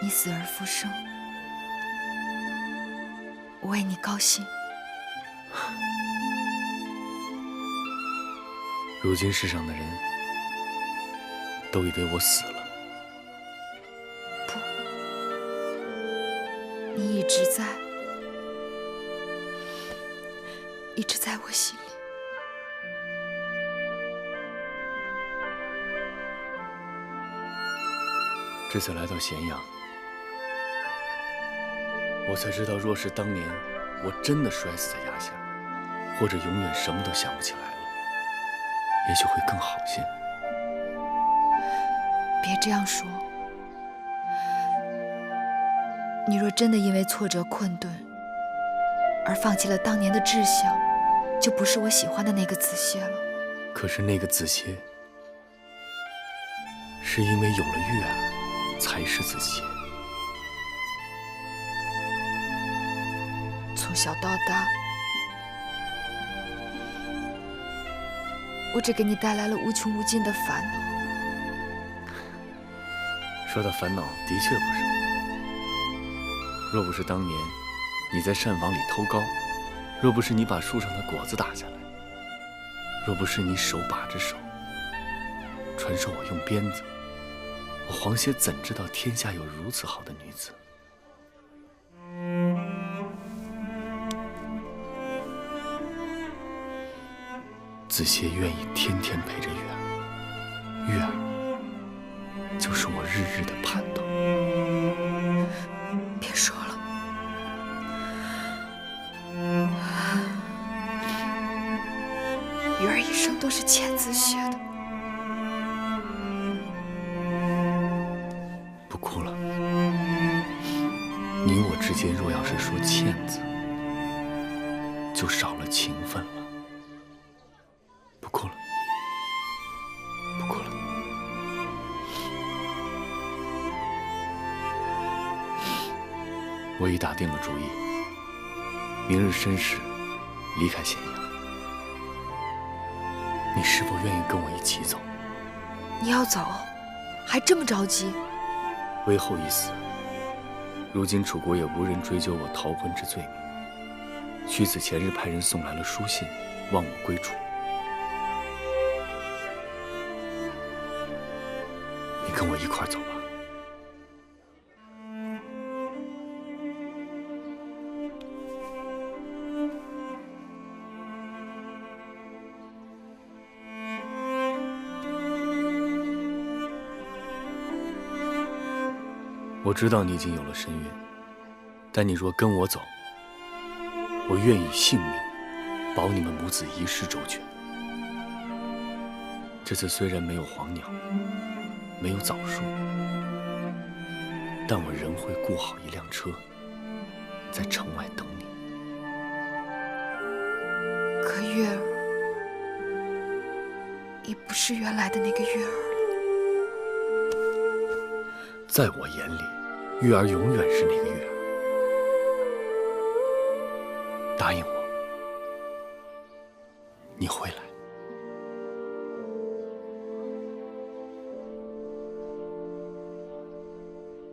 你死而复生，我为你高兴。如今世上的人都以为我死了。不，你一直在我心里。这次来到咸阳，我才知道，若是当年我真的摔死在崖下，或者永远什么都想不起来了，也许会更好些。别这样说，你若真的因为挫折困顿而放弃了当年的志向，就不是我喜欢的那个子歇了。可是那个子歇，是因为有了月儿，才是子歇。从小到大，我只给你带来了无穷无尽的烦恼。说到烦恼，的确不少。若不是当年你在膳房里偷糕，若不是你把树上的果子打下来，若不是你手把着手传授我用鞭子，我黄歇怎知道天下有如此好的女子？子歇愿意天天陪着月儿，月儿就是我日日的盼头。别说了，鱼儿一生都是欠子歇的。不哭了，你我之间若要是说欠字，就少了情分了。不哭了，不哭了。我已打定了主意，明日申时离开咸阳。你是否愿意跟我一起走？你要走，还这么着急？为后已死，如今楚国也无人追究我逃婚之罪名。屈子前日派人送来了书信，望我归楚。你跟我一块儿走吧。我知道你已经有了身孕，但你若跟我走，我愿以性命保你们母子一世周全。这次虽然没有黄鸟，没有枣树，但我仍会雇好一辆车，在城外等你。可月儿已不是原来的那个月儿了。在我眼里，月儿永远是那个月儿。答应我，你会来。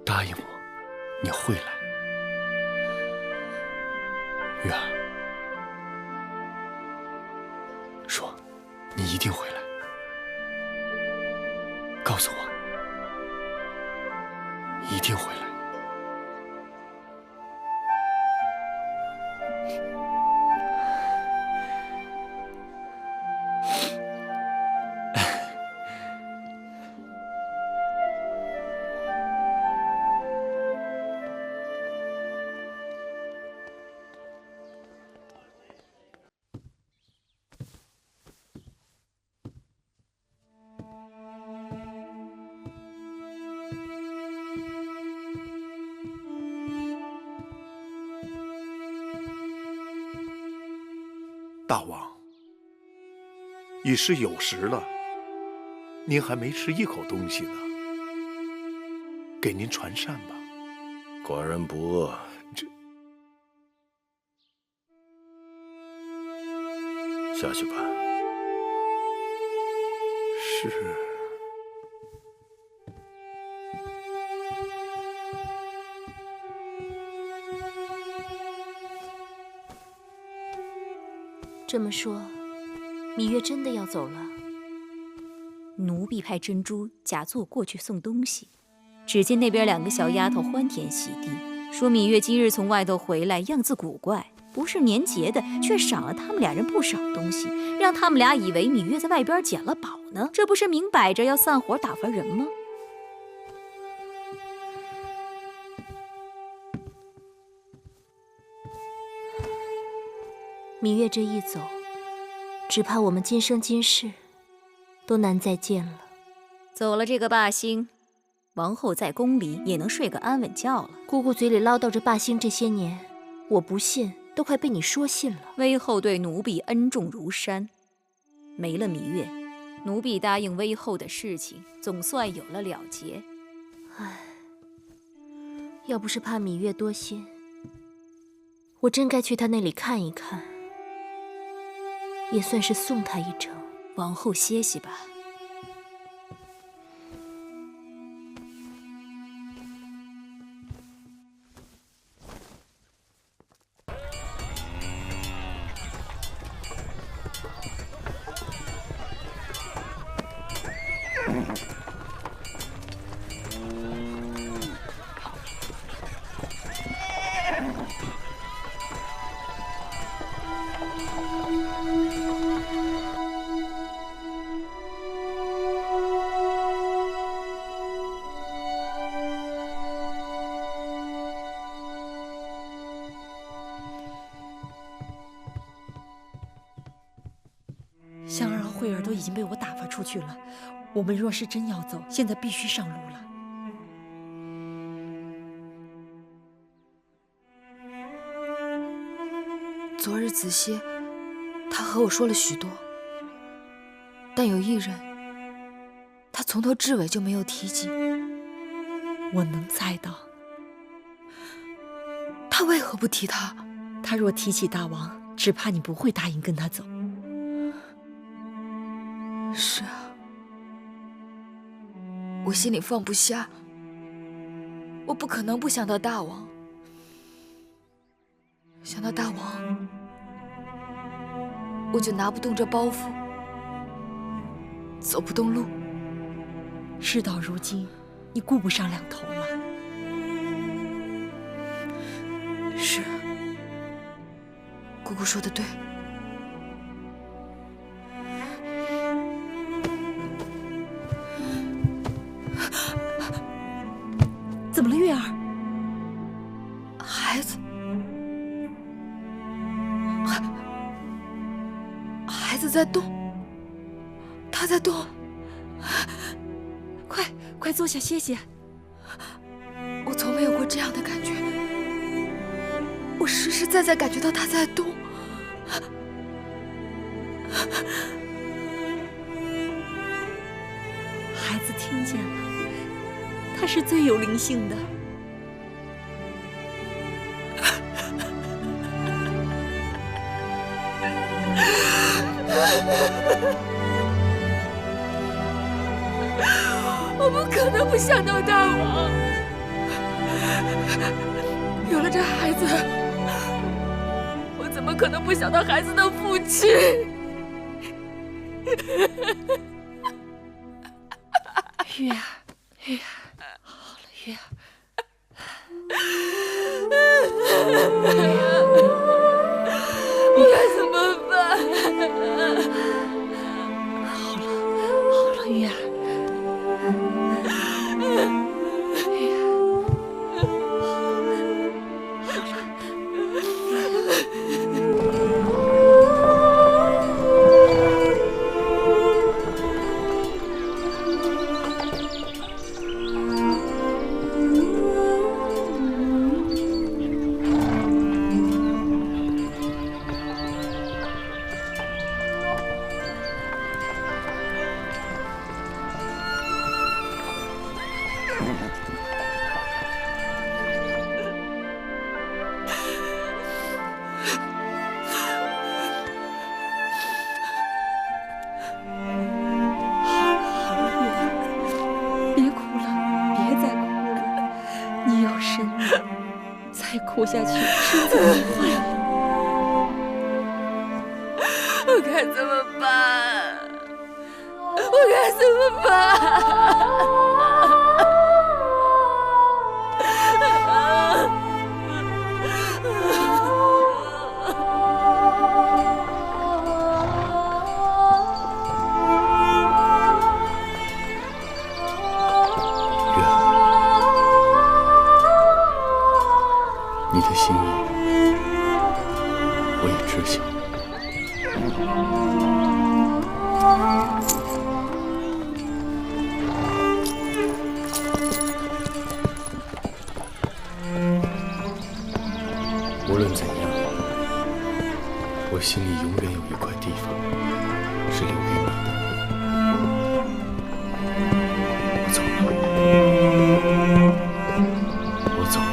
答应我，你会来。月儿，说，你一定会来。告诉我，一定会来。大王，已是酉时了，您还没吃一口东西呢，给您传膳吧。寡人不饿。下去吧。是。这么说，芈月真的要走了？奴婢派珍珠假作过去送东西，只见那边2个小丫头欢天喜地，说芈月今日从外头回来，样子古怪，不是年节的，却赏了他们2人不少东西，让他们俩以为芈月在外边捡了宝呢，这不是明摆着要散伙打发人吗？芈月这一走，只怕我们今生今世都难再见了。走了这个霸星，王后在宫里也能睡个安稳觉了。姑姑嘴里唠叨着霸星这些年，我不信，都快被你说信了。威后对奴婢恩重如山，没了芈月，奴婢答应威后的事情总算有了了结。唉，要不是怕芈月多心，我真该去她那里看一看，也算是送她一程。王后歇息吧。香儿和慧儿都已经被我打发出去了，我们若是真要走，现在必须上路了。昨日子歇，他和我说了许多，但有一人，他从头至尾就没有提及。我能猜到，他为何不提他？他若提起大王，只怕你不会答应跟他走。是啊，我心里放不下，我不可能不想到大王。想到大王，我就拿不动这包袱，走不动路。事到如今，你顾不上两头了。是，姑姑说的对。怎么了，月儿？孩子，孩子在动，他在动。快坐下歇歇。我从没有过这样的感觉，我实实在在感觉到他在动。孩子听见了，他是最有灵性的。我不可能不想到大王。有了这孩子，我怎么可能不想到孩子的父亲？月儿，月儿，好了，月儿。我该怎么办？好了，月儿。哭下去，身子会坏了。死吧！你的心意，我也知晓。无论怎样，我心里永远有一块地方是留给你的。我走了，我走了。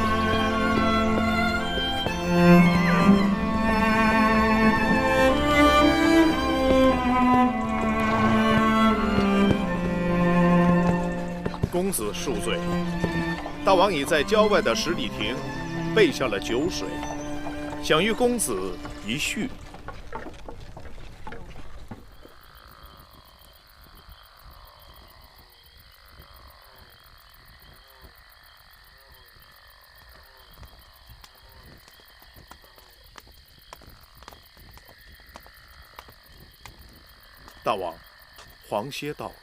公子恕罪，大王已在郊外的十里亭备下了酒水，想与公子一叙。大王，黄歇到了。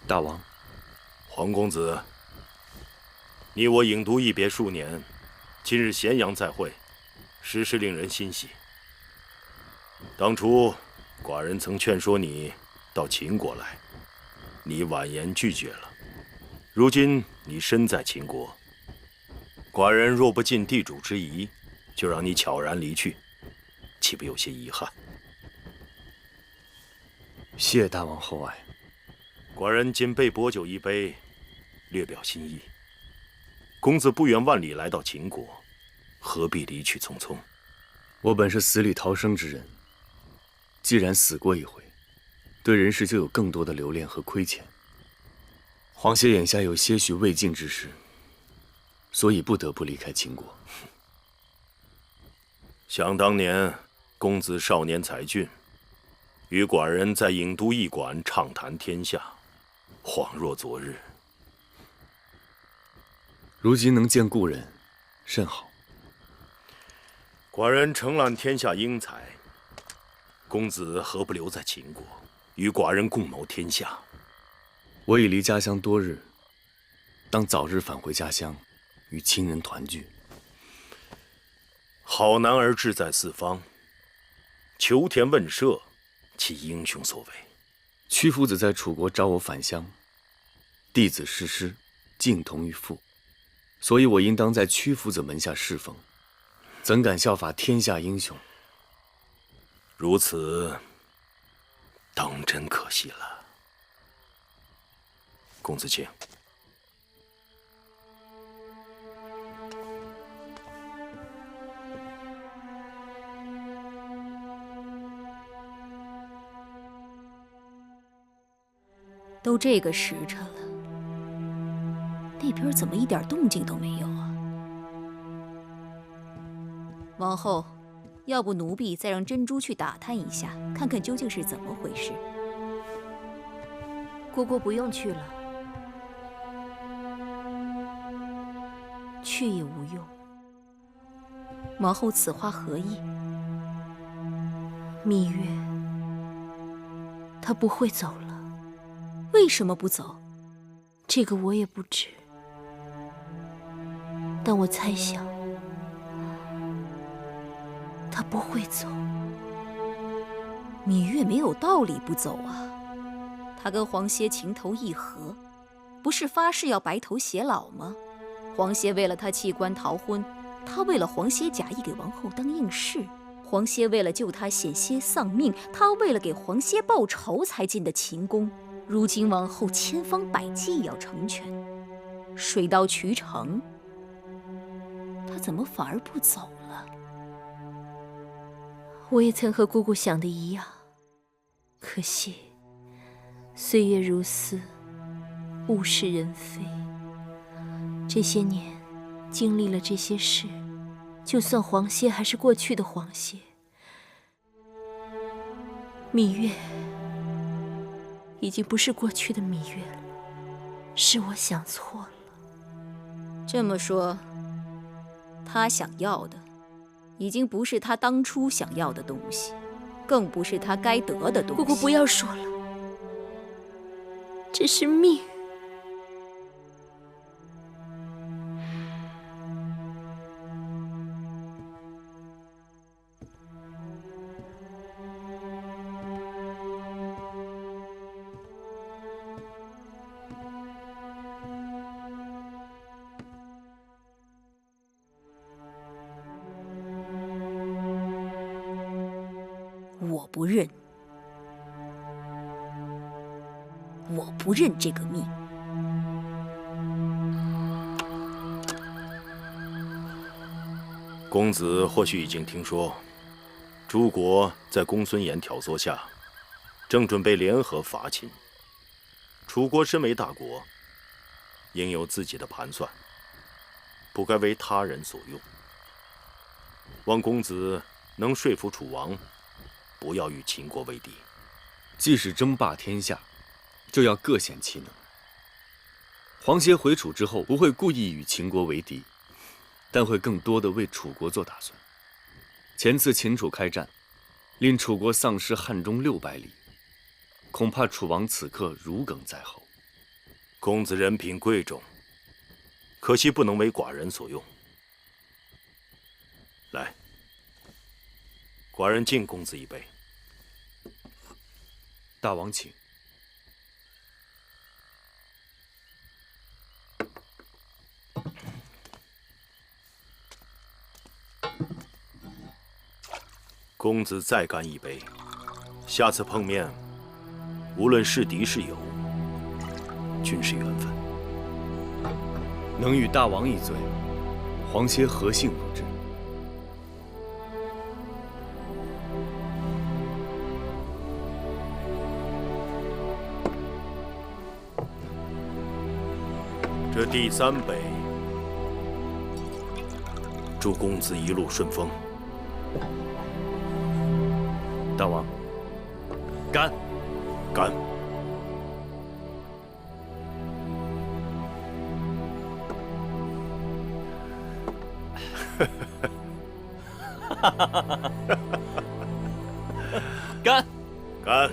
大王，黄公子，你我郢都一别数年，今日咸阳再会，实是令人欣喜。当初寡人曾劝说你到秦国来，你婉言拒绝了。如今你身在秦国，寡人若不尽地主之谊，就让你悄然离去，岂不有些遗憾？谢大王厚爱。寡人仅备薄酒一杯，略表心意。公子不远万里来到秦国，何必离去匆匆？我本是死里逃生之人，既然死过一回，对人世就有更多的留恋和亏欠。黄歇眼下有些许未尽之事，所以不得不离开秦国。想当年，公子少年才俊，与寡人在郢都驿馆畅谈天下，恍若昨日。如今能见故人，甚好。寡人承揽天下英才，公子何不留在秦国，与寡人共谋天下？我已离家乡多日，当早日返回家乡，与亲人团聚。好男儿志在四方，求田问舍，其英雄所为。屈夫子在楚国召我返乡，弟子誓师，敬同于父，所以我应当在屈夫子门下侍奉，怎敢效法天下英雄？如此，当真可惜了。公子请。都这个时辰了，那边怎么一点动静都没有啊？王后，要不奴婢再让珍珠去打探一下，看看究竟是怎么回事。姑姑不用去了，去也无用。王后此话何意？芈月，她不会走了。为什么不走？这个我也不知，但我猜想，她不会走。芈月没有道理不走啊！她跟黄歇情投意合，不是发誓要白头偕老吗？黄歇为了她弃官逃婚，她为了黄歇假意给王后当应试，黄歇为了救她险些丧命，她为了给黄歇报仇才进的秦宫。如今王后千方百计要成全，水到渠成，她怎么反而不走了？我也曾和姑姑想的一样，可惜岁月如斯，物是人非。这些年经历了这些事，就算黄歇还是过去的黄歇。芈月，已经不是过去的芈月了，是我想错了。这么说，他想要的，已经不是他当初想要的东西，更不是他该得的东西。姑姑不要说了，这是命。我不认，我不认这个命。公子或许已经听说，诸国在公孙衍挑唆下，正准备联合伐秦。楚国身为大国，应有自己的盘算，不该为他人所用。望公子能说服楚王，不要与秦国为敌。既是争霸天下，就要各显其能。黄歇回楚之后，不会故意与秦国为敌，但会更多的为楚国做打算。前次秦楚开战，令楚国丧失汉中600里，恐怕楚王此刻如鲠在喉。公子人品贵重，可惜不能为寡人所用。来，寡人敬公子一杯。大王请。公子再干一杯，下次碰面，无论是敌是友，均是缘分。能与大王一醉，黄歇何幸如之？这第3杯，祝公子一路顺风。大王，干！干！干！干！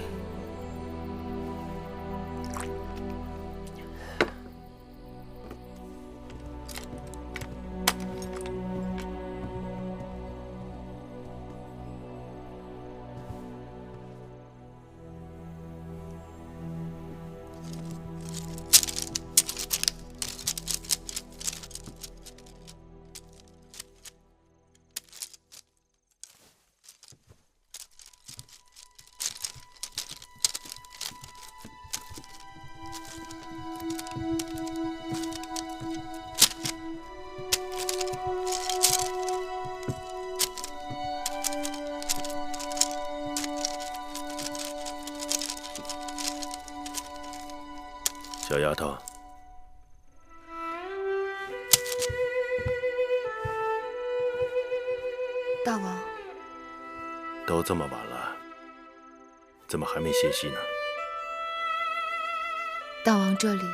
小丫头，大王，都这么晚了，怎么还没歇息呢？大王这里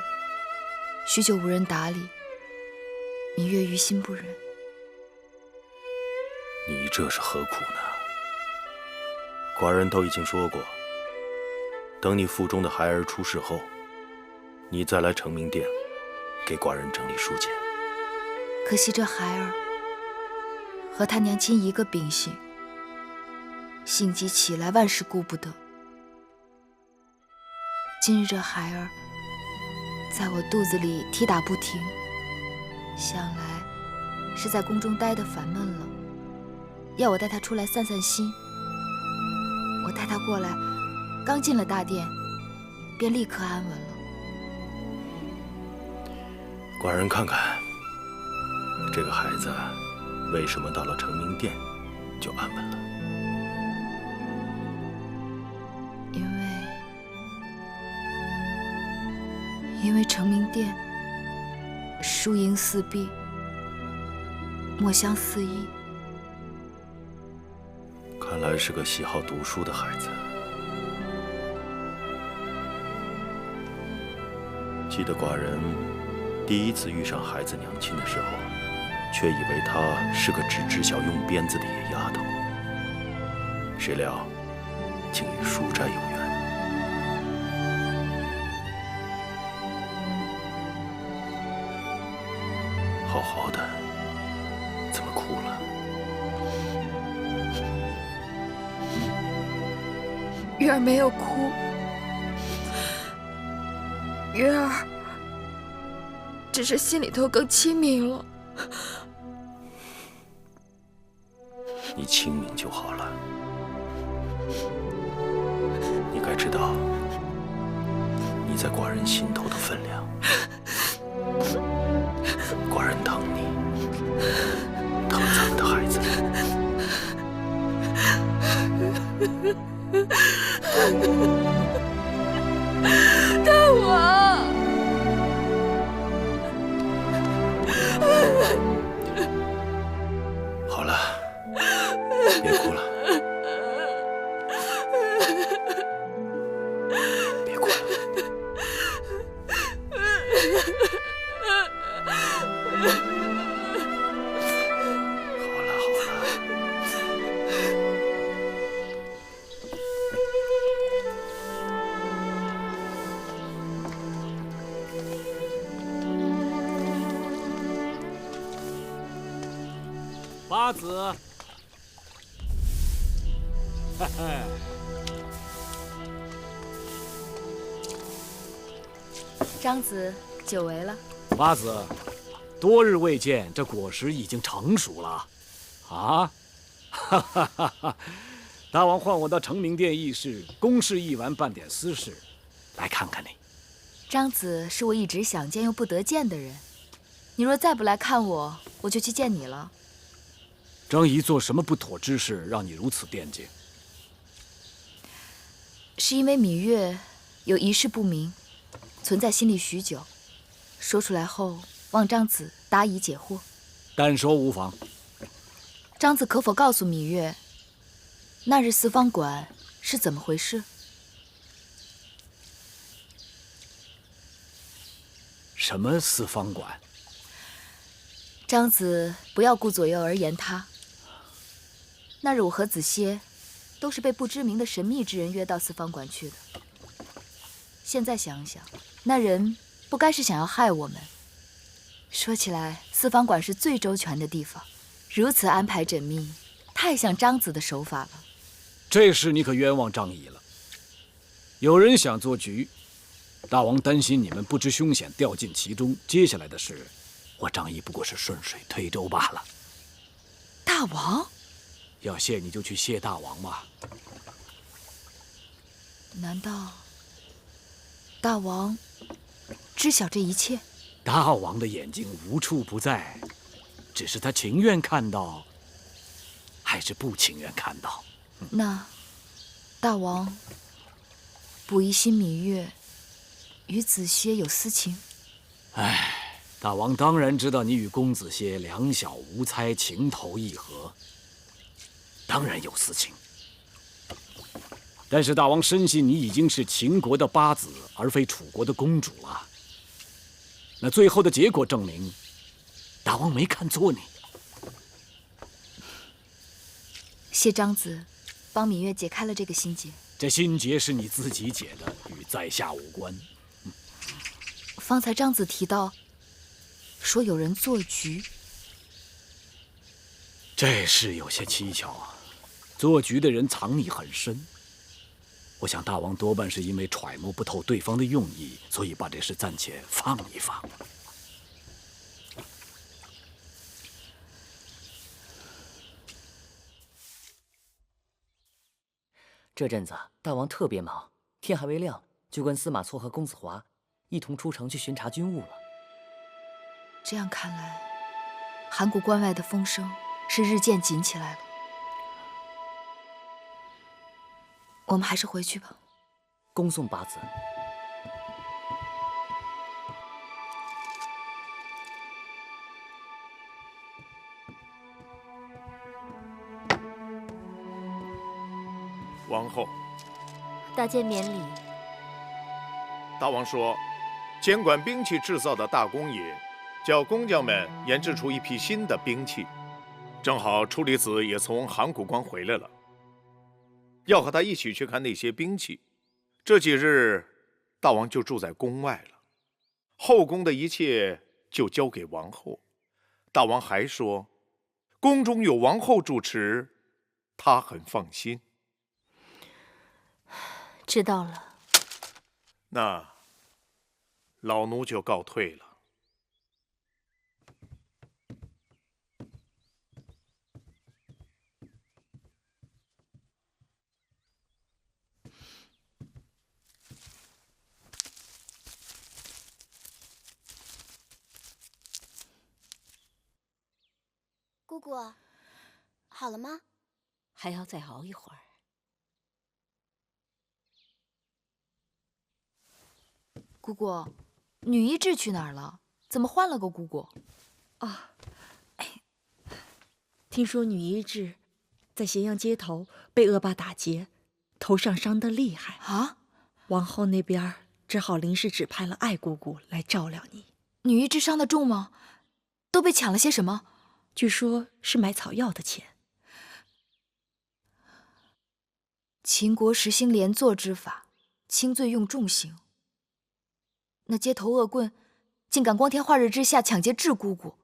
许久无人打理，芈月于心不忍。你这是何苦呢？寡人都已经说过，等你腹中的孩儿出世后，你再来成明殿，给寡人整理书简。可惜这孩儿和他娘亲一个秉性，性急起来万事顾不得。今日这孩儿在我肚子里踢打不停，想来是在宫中待得烦闷了，要我带他出来散散心。我带他过来，刚进了大殿，便立刻安稳了。寡人看看，这个孩子为什么到了成明殿就安稳了？因为成明殿输赢四壁，墨香四溢。看来是个喜好读书的孩子。记得寡人第一次遇上孩子娘亲的时候，却以为她是个只知晓用鞭子的野丫头，谁料竟与书斋有缘。好好的，怎么哭了？鱼儿没有哭，鱼儿只是心里头更清明了。你清明就好了。你该知道你在寡人心头的分量。寡人疼你，疼咱们的孩子。大王，好了，别哭了，别哭了。好了好了。八子，嘿嘿，张子，久违了。八子，多日未见，这果实已经成熟了，啊！哈哈哈哈！大王唤我到承明殿议事，公事议完，办点私事，来看看你。张子是我一直想见又不得见的人，你若再不来看我，我就去见你了。张仪做什么不妥之事，让你如此惦记？是因为芈月有一事不明，存在心里许久，说出来后，望张子答疑解惑。单说无妨。张子可否告诉芈月，那日四方馆是怎么回事？什么四方馆？张子不要顾左右而言他。那日我和子歇都是被不知名的神秘之人约到四方馆去的。现在想想，那人不该是想要害我们。说起来，四方馆是最周全的地方，如此安排缜密，太像张子的手法了。这事你可冤枉张仪了。有人想做局，大王担心你们不知凶险，掉进其中。接下来的事，我张仪不过是顺水推舟罢了。大王，要谢你就去谢大王吧。难道大王知晓这一切？大王的眼睛无处不在，只是他情愿看到，还是不情愿看到？那大王不疑心芈月与子歇有私情？唉，大王当然知道你与公子歇两小无猜，情投意合，当然有私情。但是大王深信你已经是秦国的八子，而非楚国的公主了。那最后的结果证明，大王没看错你。谢张子帮芈月解开了这个心结。这心结是你自己解的，与在下无关。方才张子提到，说有人做局，这事有些蹊跷啊。做局的人藏匿很深，我想大王多半是因为揣摩不透对方的用意，所以把这事暂且放一放。这阵子大王特别忙，天还未亮就跟司马错和公子华一同出城去巡查军务了。这样看来，函谷关外的风声是日渐紧起来了。我们还是回去吧。恭送八子。王后，大见免礼。大王说，监管兵器制造的大公爷，叫工匠们研制出一批新的兵器。正好处理子也从函谷关回来了，要和他一起去看那些兵器。这几日，大王就住在宫外了，后宫的一切就交给王后。大王还说，宫中有王后主持，他很放心。知道了。那老奴就告退了。姑姑，好了吗？还要再熬一会儿。姑姑，女医治去哪儿了？怎么换了个姑姑？听说女医治在咸阳街头被恶霸打劫，头上伤得厉害啊！王后那边只好临时指派了爱姑姑来照料你。女医治伤得重吗？都被抢了些什么？据说是买草药的钱。秦国实行连坐之法，轻罪用重刑。那街头恶棍竟敢光天化日之下抢劫智姑姑，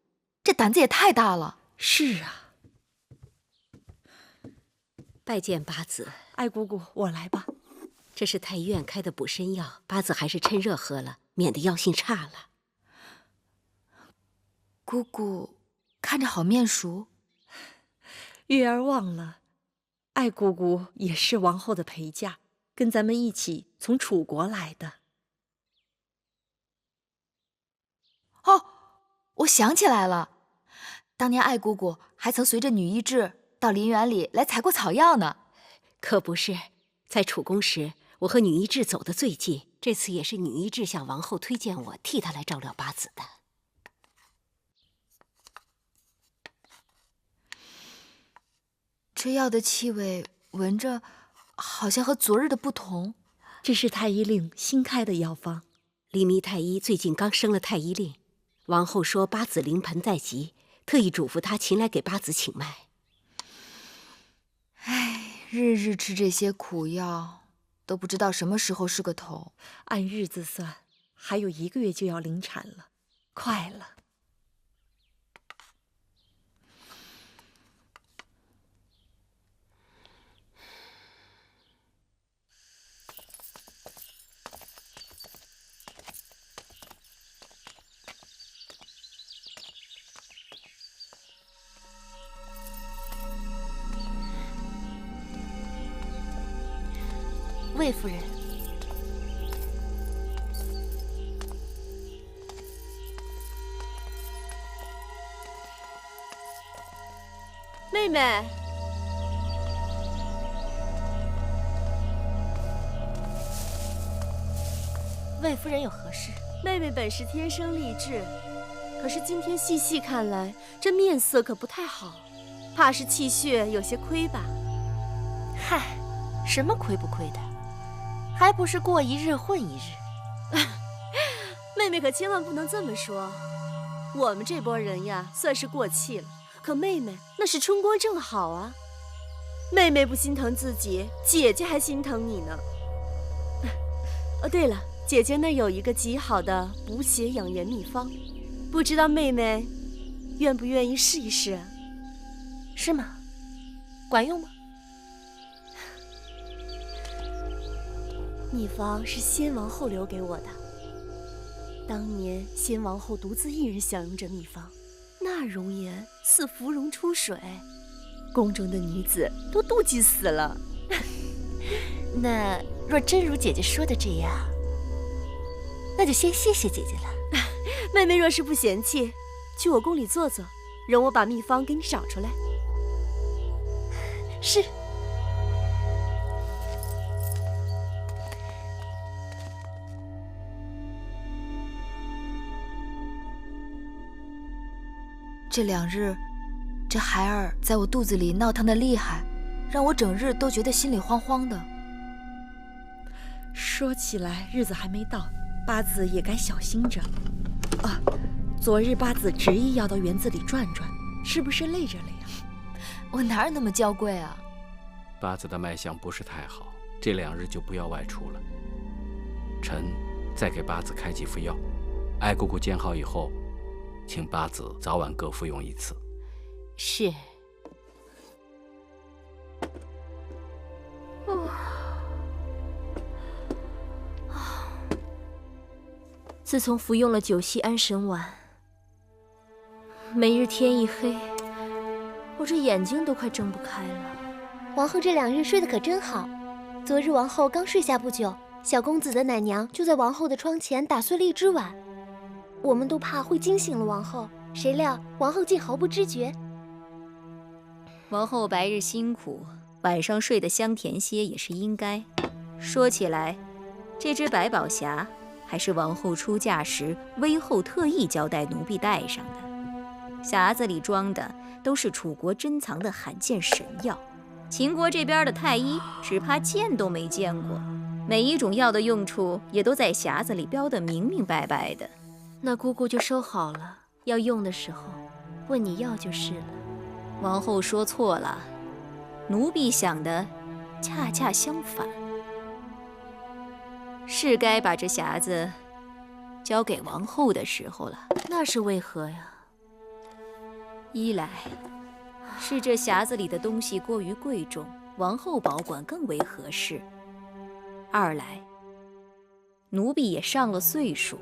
这胆子也太大了。是啊。拜见八子。爱姑姑，我来吧。这是太医院开的补身药，八子还是趁热喝了，免得药性差了。姑姑看着好面熟。月儿忘了，爱姑姑也是王后的陪嫁，跟咱们一起从楚国来的。哦，我想起来了，当年爱姑姑还曾随着女医治到林园里来采过草药呢。可不是，在楚宫时，我和女医治走得最近，这次也是女医治向王后推荐我替她来照料八子的。这药的气味闻着好像和昨日的不同。这是太医令新开的药方。李密太医最近刚升了太医令，王后说八子临盆在即，特意嘱咐他勤来给八子请脉。唉，日日吃这些苦药，都不知道什么时候是个头。按日子算，还有1个月就要临产了，快了。魏夫人，妹妹，魏夫人有何事？妹妹本是天生丽质，可是今天细细看来，这面色可不太好，怕是气血有些亏吧？嗨，什么亏不亏的？还不是过一日混一日。妹妹可千万不能这么说，我们这波人呀，算是过气了。可妹妹那是春光正好啊，妹妹不心疼自己，姐姐还心疼你呢。对了，姐姐那有一个极好的补血养颜秘方，不知道妹妹愿不愿意试一试啊？是吗？管用吗？秘方是先王后留给我的。当年先王后独自一人享用这秘方，那容颜似芙蓉出水，宫中的女子都妒忌死了。那若真如姐姐说的这样，那就先谢谢姐姐了。妹妹若是不嫌弃，去我宫里坐坐，容我把秘方给你找出来。是。这2日，这孩儿在我肚子里闹腾的厉害，让我整日都觉得心里慌慌的。说起来，日子还没到，八子也该小心着。啊，昨日八子执意要到园子里转转，是不是累着了呀？我哪有那么娇贵啊？八子的脉象不是太好，这2日就不要外出了。臣再给八子开几副药，艾姑姑见好以后，请八子早晚各服用1次。是。自从服用了9系安神丸，每日天一黑，我这眼睛都快睁不开了。王后这2日睡得可真好。昨日王后刚睡下不久，小公子的奶娘就在王后的窗前打碎了1只碗，我们都怕会惊醒了王后，谁料王后竟毫不知觉。王后白日辛苦，晚上睡得香甜些也是应该。说起来，这只百宝匣还是王后出嫁时威后特意交代奴婢带上的，匣子里装的都是楚国珍藏的罕见神药，秦国这边的太医只怕见都没见过，每一种药的用处也都在匣子里标得明明白白的。那姑姑就收好了，要用的时候问你要就是了。王后说错了，奴婢想的恰恰相反，是该把这匣子交给王后的时候了。那是为何呀？一来是这匣子里的东西过于贵重，王后保管更为合适；二来，奴婢也上了岁数，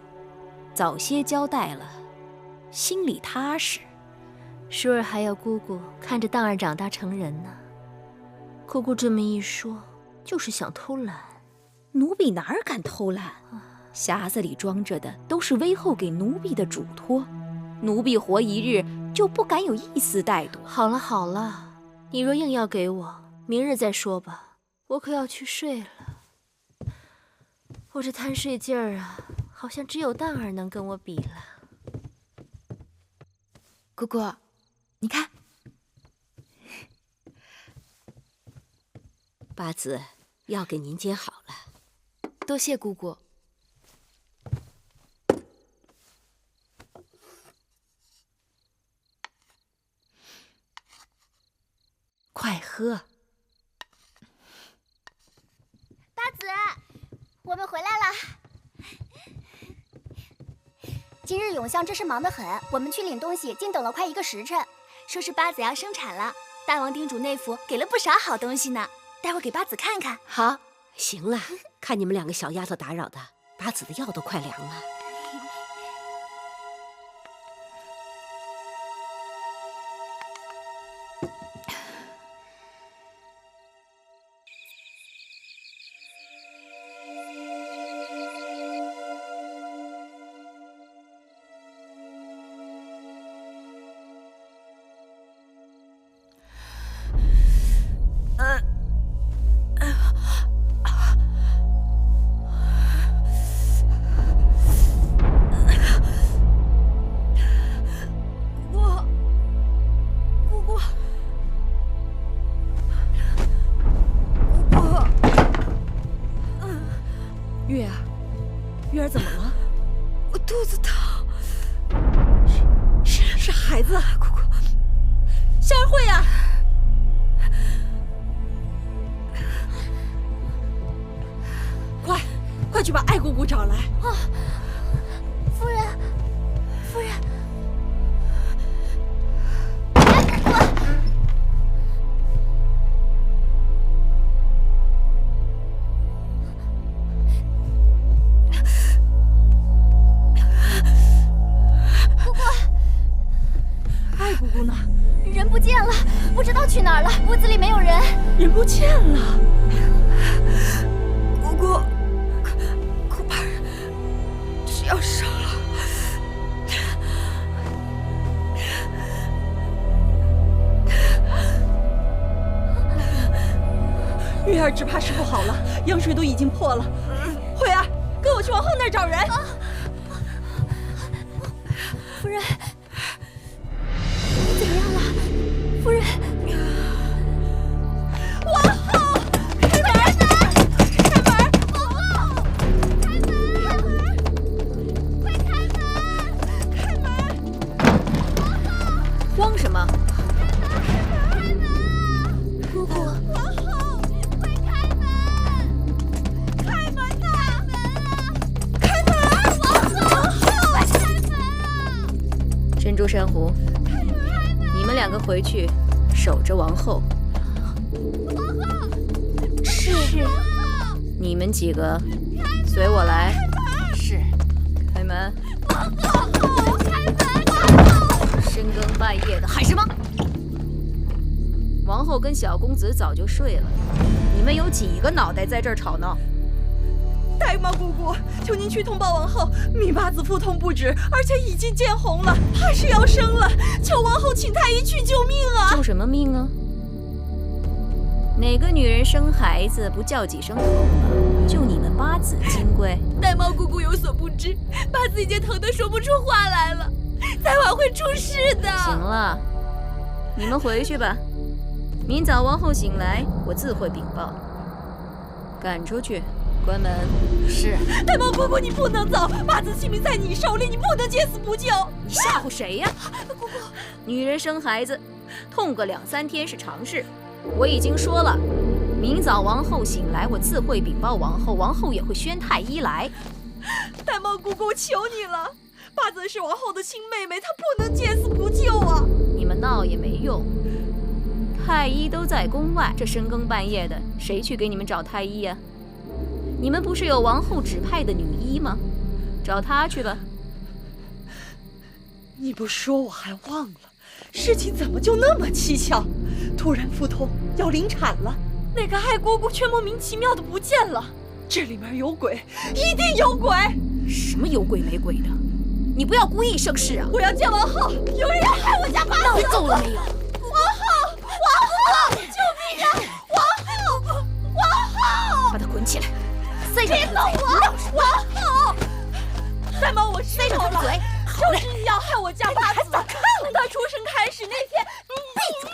早些交代了，心里踏实。舒儿还要姑姑看着荡儿长大成人呢。姑姑这么一说，就是想偷懒。奴婢哪儿敢偷懒？匣子里装着的都是威后给奴婢的嘱托，奴婢活1日就不敢有一丝怠惰。好了好了，你若硬要给我，明日再说吧，我可要去睡了。我这贪睡劲儿啊，好像只有荡儿能跟我比了。姑姑，你看，八子，药给您煎好了。多谢姑姑。快喝。八子，我们回来了。今日永相真是忙得很，我们去领东西竟等了快1个时辰。说是八子要生产了，大王叮嘱内府给了不少好东西呢，待会儿给八子看看。好，行了，看你们2个小丫头打扰的，八子的药都快凉了。月儿怎么了？我肚子疼。是孩子，姑姑，向日葵呀！快去把艾姑姑找来！啊，夫人，夫人，艾姑姑。姑姑呢？人不见了，不知道去哪儿了。屋子里没有人，人不见了。姑姑，恐怕是要生了。月儿只怕是不好了，羊水都已经破了。慧儿，跟我去王后那儿找人。夫人。怎样了，夫人？王后，开门！开门！王后，开门！慌什么？姑姑，王后，快开门！开门呐！开门啊！王后，快开门啊！珍珠珊瑚，你们两个回去守着王后。是。你们几个随我来。是。开门！王后，开门！深更半夜的喊什么？王后跟小公子早就睡了，你们有几个脑袋在这儿吵闹？呆猫姑姑，求您去通报王后，米八子腹痛不止，而且已经见红了，怕是要生了，求王后请太医去救命啊！救什么命啊？哪个女人生孩子不叫几声痛啊？就你们八子金贵。呆猫姑姑有所不知，八子已经疼得说不出话来了，再晚会出事的。行了，你们回去吧。明早王后醒来，我自会禀报。赶出去，关门。是。呆猫姑姑，你不能走，八子性命在你手里，你不能见死不救。你吓唬谁呀？姑姑，女人生孩子，痛个2、3天是常事。我已经说了，明早王后醒来，我自会禀报王后，王后也会宣太医来。呆猫姑姑，求你了，八子是王后的亲妹妹，她不能见死不救啊！你们闹也没用，太医都在宫外，这深更半夜的，谁去给你们找太医呀？你们不是有王后指派的女医吗？找她去吧。你不说我还忘了，事情怎么就那么蹊跷？突然腹痛，要临产了，那个爱姑姑却莫名其妙的不见了。这里面有鬼，一定有鬼！什么有鬼没鬼的？你不要故意生事啊！我要见王后，有人要害我家八子！闹够了没有？王后，王后，救命啊！王后，王后，把他捆起来，塞上他的嘴！王后，呆猫，我失手了，嘴，就是你要害我家八子！从他出生开始那天，闭嘴！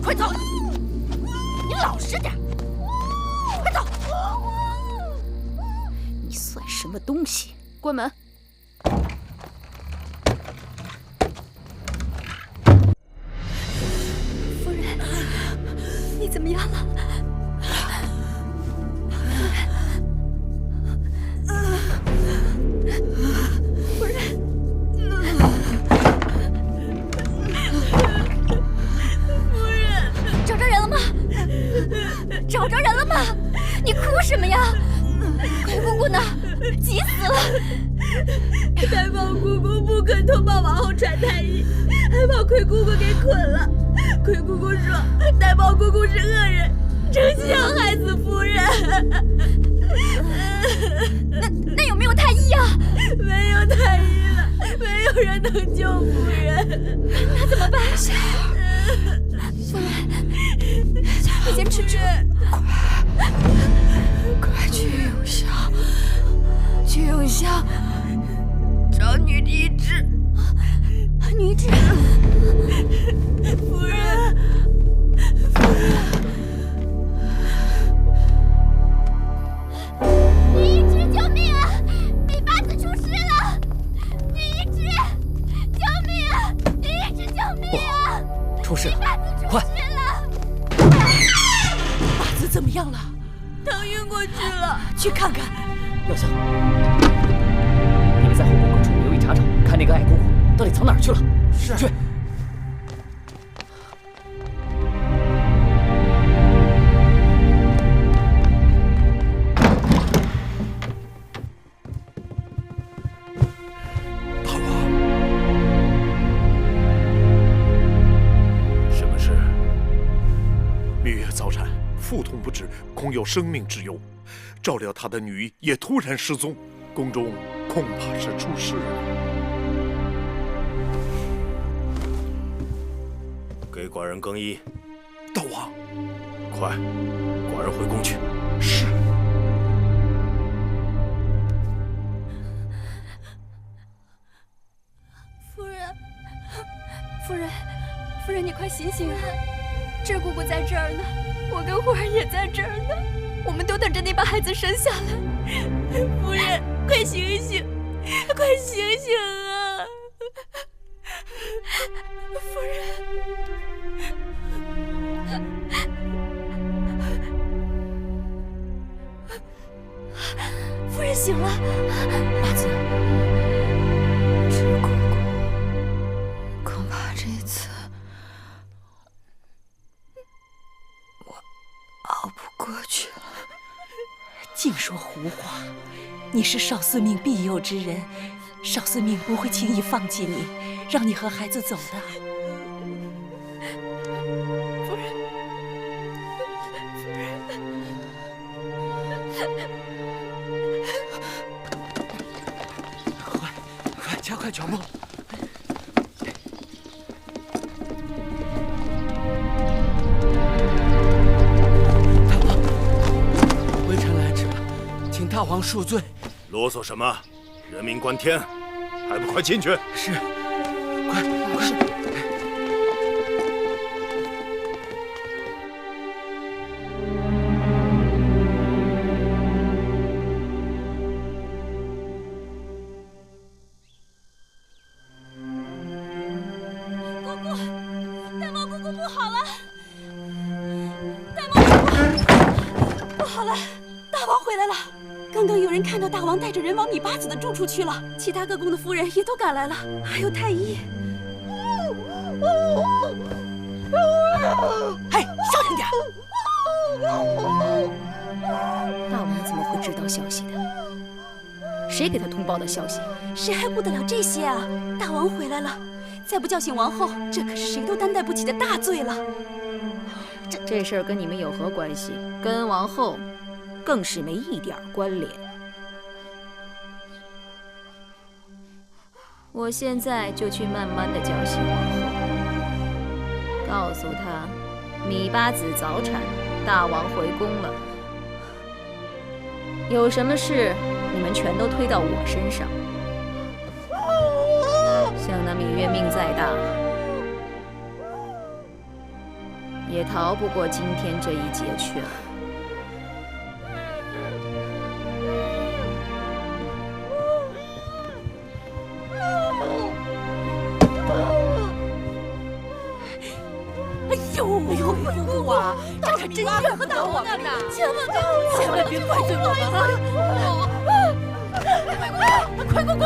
快走！你老实点！快走！你算什么东西？关门！夫人，你怎么样了？夫人，夫人，找着人了吗？找着人了吗？你哭什么呀？快姑姑呢？急死了！呆猫姑姑不肯通报王后传太医，还把魁姑姑给捆了。魁姑姑说呆猫姑姑是恶人，诚心要害死夫人。那有没有太医啊？没有太医了，没有人能救夫人。那怎么办？夫人，你先吃吃。快去永祥，去永祥找女医治。女医治？夫人，夫人。女医治，救命啊！米八子出事了！女医治，救命啊！女医治，救命啊！出事了！米八子出事了！八子怎么样了？疼晕过去了，去看看。药香，你们在后宫各处留意查找，看那个爱姑姑到底藏哪儿去了。是。去。大王，什么事？蜜月早产，腹痛不止，恐有生命之忧。照料他的女医也突然失踪，宫中恐怕是出事了。给寡人更衣。大王，快，寡人回宫去。是。夫人，你快醒醒啊！智姑姑在这儿呢，我跟慧儿也在这儿呢，我们都等着你把孩子生下来。夫人，快醒醒，快醒醒啊！净说胡话！你是少司命庇佑之人，少司命不会轻易放弃你，让你和孩子走的。夫人，快加快脚步！大王，微臣来迟了，请大王恕罪。啰嗦什么？人命关天，还不快进去？是，快！大王姑姑不好了！大王姑姑不好了！大王回来了！刚刚有人看到大王带着人往米八子的住处去了，其他各宫的夫人也都赶来了，还有太医。哎，小声点！大王怎么会知道消息的？谁给他通报的消息？谁还顾得了这些啊？大王回来了，再不叫醒王后，这可是谁都担待不起的大罪了。这事儿跟你们有何关系？跟王后更是没一点关联。我现在就去慢慢的叫醒王后，告诉她米八子早产，大王回宫了。有什么事你们全都推到我身上。像那芈月命再大，也逃不过今天这一劫去了。哎呦，姑姑啊，这可真怨不得我们呐！千万别怪罪我们啊！快姑姑，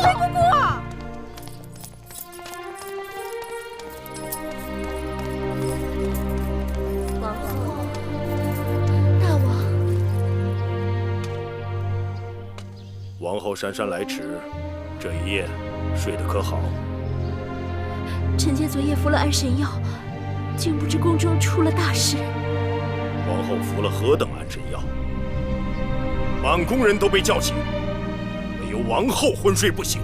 快姑姑啊！王后，大王，王后姗姗来迟，这一夜睡得可好？臣妾昨夜服了安神药，竟不知宫中出了大事。王后服了何等安神药？满宫人都被叫醒，唯有王后昏睡不醒。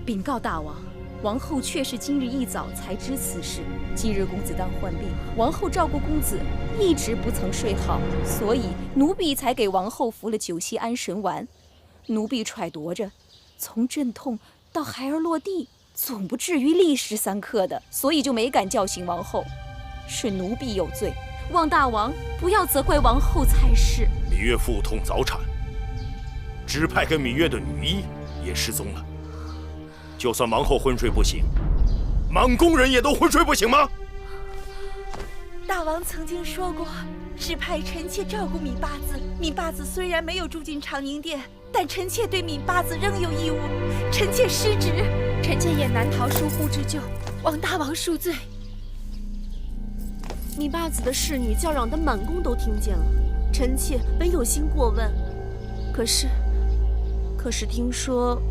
禀告大王，王后确是今日一早才知此事。今日公子当患病，王后照顾公子，一直不曾睡好，所以奴婢才给王后服了9息安神丸。奴婢揣度着，从阵痛到孩儿落地，总不至于立时3刻的，所以就没敢叫醒王后。是奴婢有罪，望大王不要责怪王后才是。芈月腹痛早产，指派给芈月的女医也失踪了。就算王后昏睡不醒，满宫人也都昏睡不醒吗？大王曾经说过，指派臣妾照顾芈八子。芈八子虽然没有住进长宁殿，但臣妾对芈八子仍有义务。臣妾失职，臣妾也难逃疏忽之咎，望大王恕罪。芈八子的侍女叫嚷的满宫都听见了，臣妾本有心过问，可是听说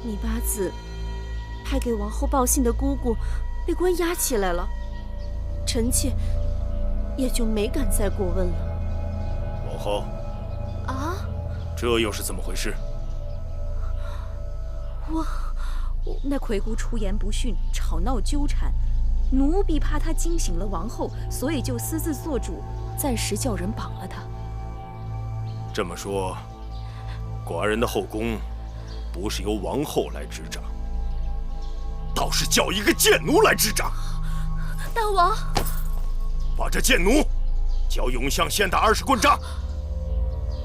芈八子派给王后报信的姑姑被关押起来了，臣妾也就没敢再过问了。王后，啊，这又是怎么回事？那魁姑出言不逊，吵闹纠缠，奴婢怕她惊醒了王后，所以就私自做主，暂时叫人绑了她。这么说，寡人的后宫不是由王后来执掌，倒是叫一个贱奴来执掌。大王，把这贱奴叫永巷县打20棍杖，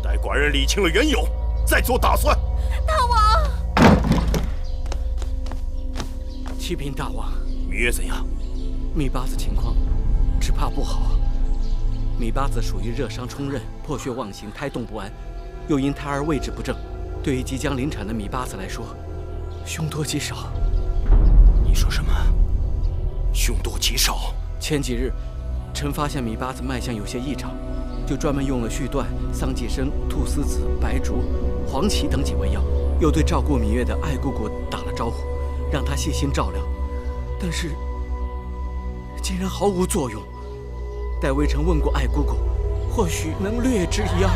待寡人理清了缘由，再做打算。大王，启禀大王，芈月怎样？芈八子情况只怕不好。芈八子属于热伤冲刃，破血妄行，胎动不安，又因胎儿位置不正，对于即将临产的芈八子来说，凶多吉少。你说什么？凶多吉少？前几日，臣发现米八字脉象有些异常，就专门用了续断、桑寄生、菟丝子、白术、黄芪等几味药，又对照顾芈月的爱姑姑打了招呼，让她细心照料。但是竟然毫无作用。待微臣问过爱姑姑，或许能略知一二。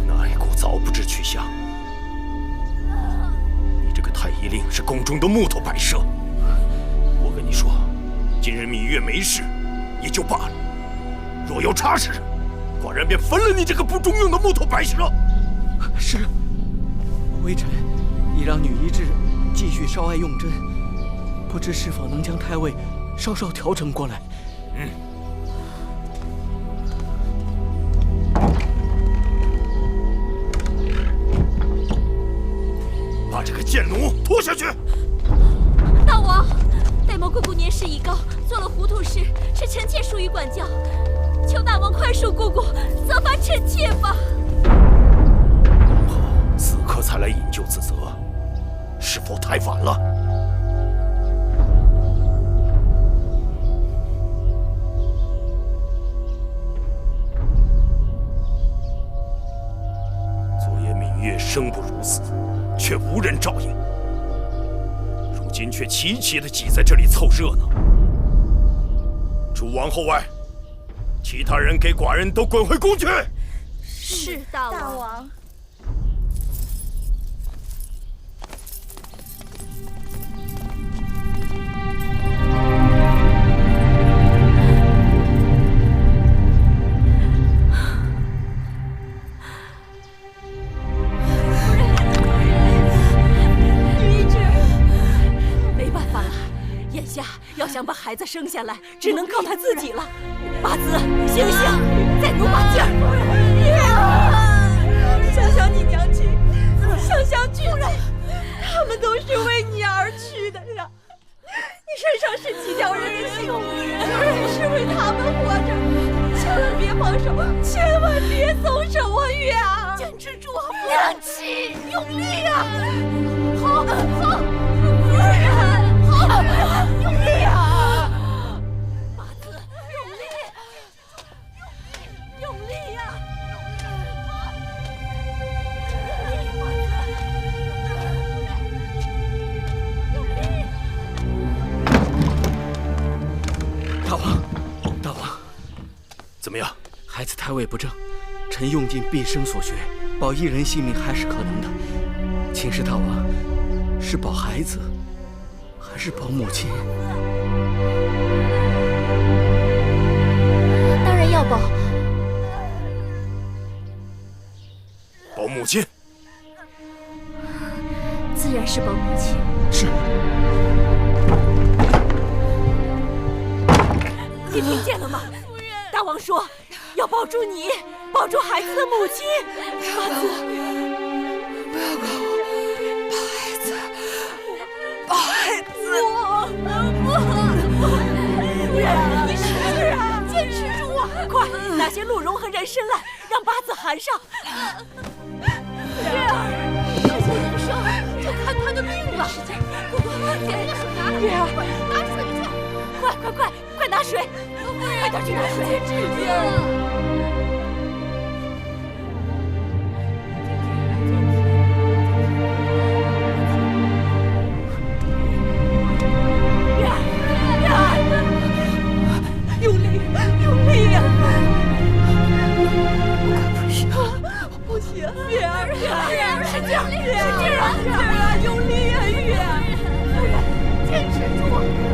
那爱姑早不知去向。你这个太医令是宫中的木头摆设。我跟你说，今日芈月没事，也就罢了。若有差事，寡人便焚了你这个不中用的木头摆设。是。微臣已让女医治继续烧艾用针，不知是否能将太尉稍稍调整过来。把这个贱奴拖下去！大王，戴瑁姑姑年事已高，做了糊涂事，是臣妾疏于管教，求大王宽恕姑姑，责罚臣妾吧。此刻才来引咎自责，是否太晚了？昨夜芈月生不如死，却无人照应，如今却齐齐地挤在这里凑热闹。除王后外，其他人给寡人都滚回宫去。是大王。想把孩子生下来，只能靠他自己了。八子，醒醒，再努把劲儿！想想你娘亲，想想君亲，他们都是为你而去的呀。你身上是几条人的性命，是为他们活着，千万别放手，千万别松手啊，月儿！坚持住啊，娘亲，用力啊！好，好，夫人，好，用力啊！八子，用力，用力呀！大王，大王，怎么样？孩子胎位不正，臣用尽毕生所学，保一人性命还是可能的。请示大王，是保孩子，还是保母亲？当然要保。保母亲。自然是保母亲。是。你听见了吗？大王说要保住你，保住孩子的母亲。八子，不要管我，保孩子，保孩子。月儿，你使劲啊，坚持住啊！快拿些鹿茸和人参来，让八子含上。月儿，这些人生就看他的命了。使劲，姑姑，给那个水拿来。月儿，拿水去。快拿水！快点去拿水！月儿。用力呀！不行，不行，月儿，使劲啊，用力呀，月儿，坚持住，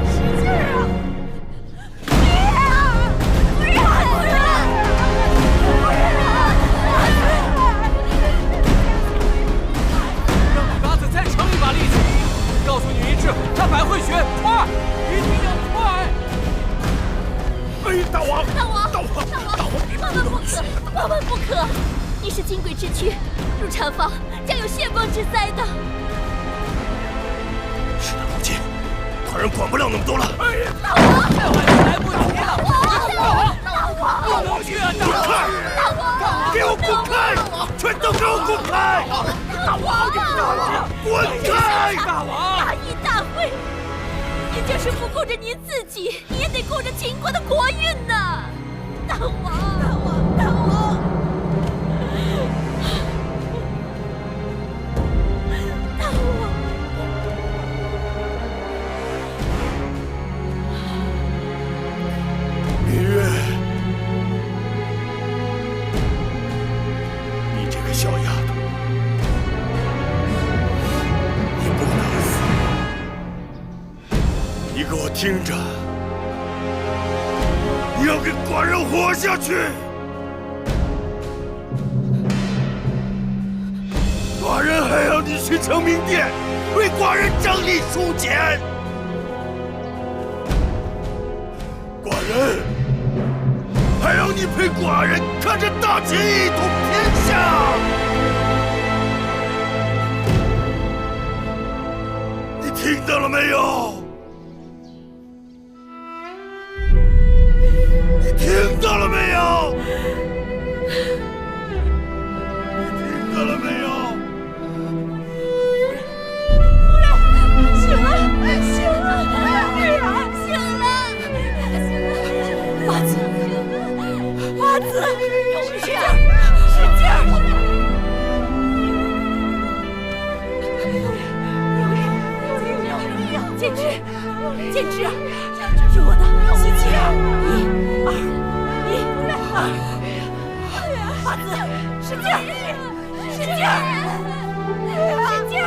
使劲啊！让你八子再撑一把力气，告诉女医治，让百会穴，快，一定要快！哎，大王，万万不可！你是金贵之躯，入产房将有血光之灾的。是的，母亲，寡人管不了那么多了。哎呀，大王，这会儿来不及了！大王，不能去啊！滚开！给我滚开！全都给我滚开！大王，滚开！大王，大义大会，您就是不顾着您自己，你也得顾着秦国的国运呐！大王，大王，大王！大王！芈月，你这个小丫头，你不能死！你给我听着，你要给寡人活下去！寡人还要你去承明殿为寡人整理书简。寡人还要你陪寡人看着大秦一统天下。你听到了没有？你听到了没有？你听到了没有？醒了，醒了，女儿醒了，八子，八子，使劲儿，使劲儿！坚持，坚持，抓住我的，吸气，1、2，1、2，八子，使劲儿，使劲儿，使劲儿！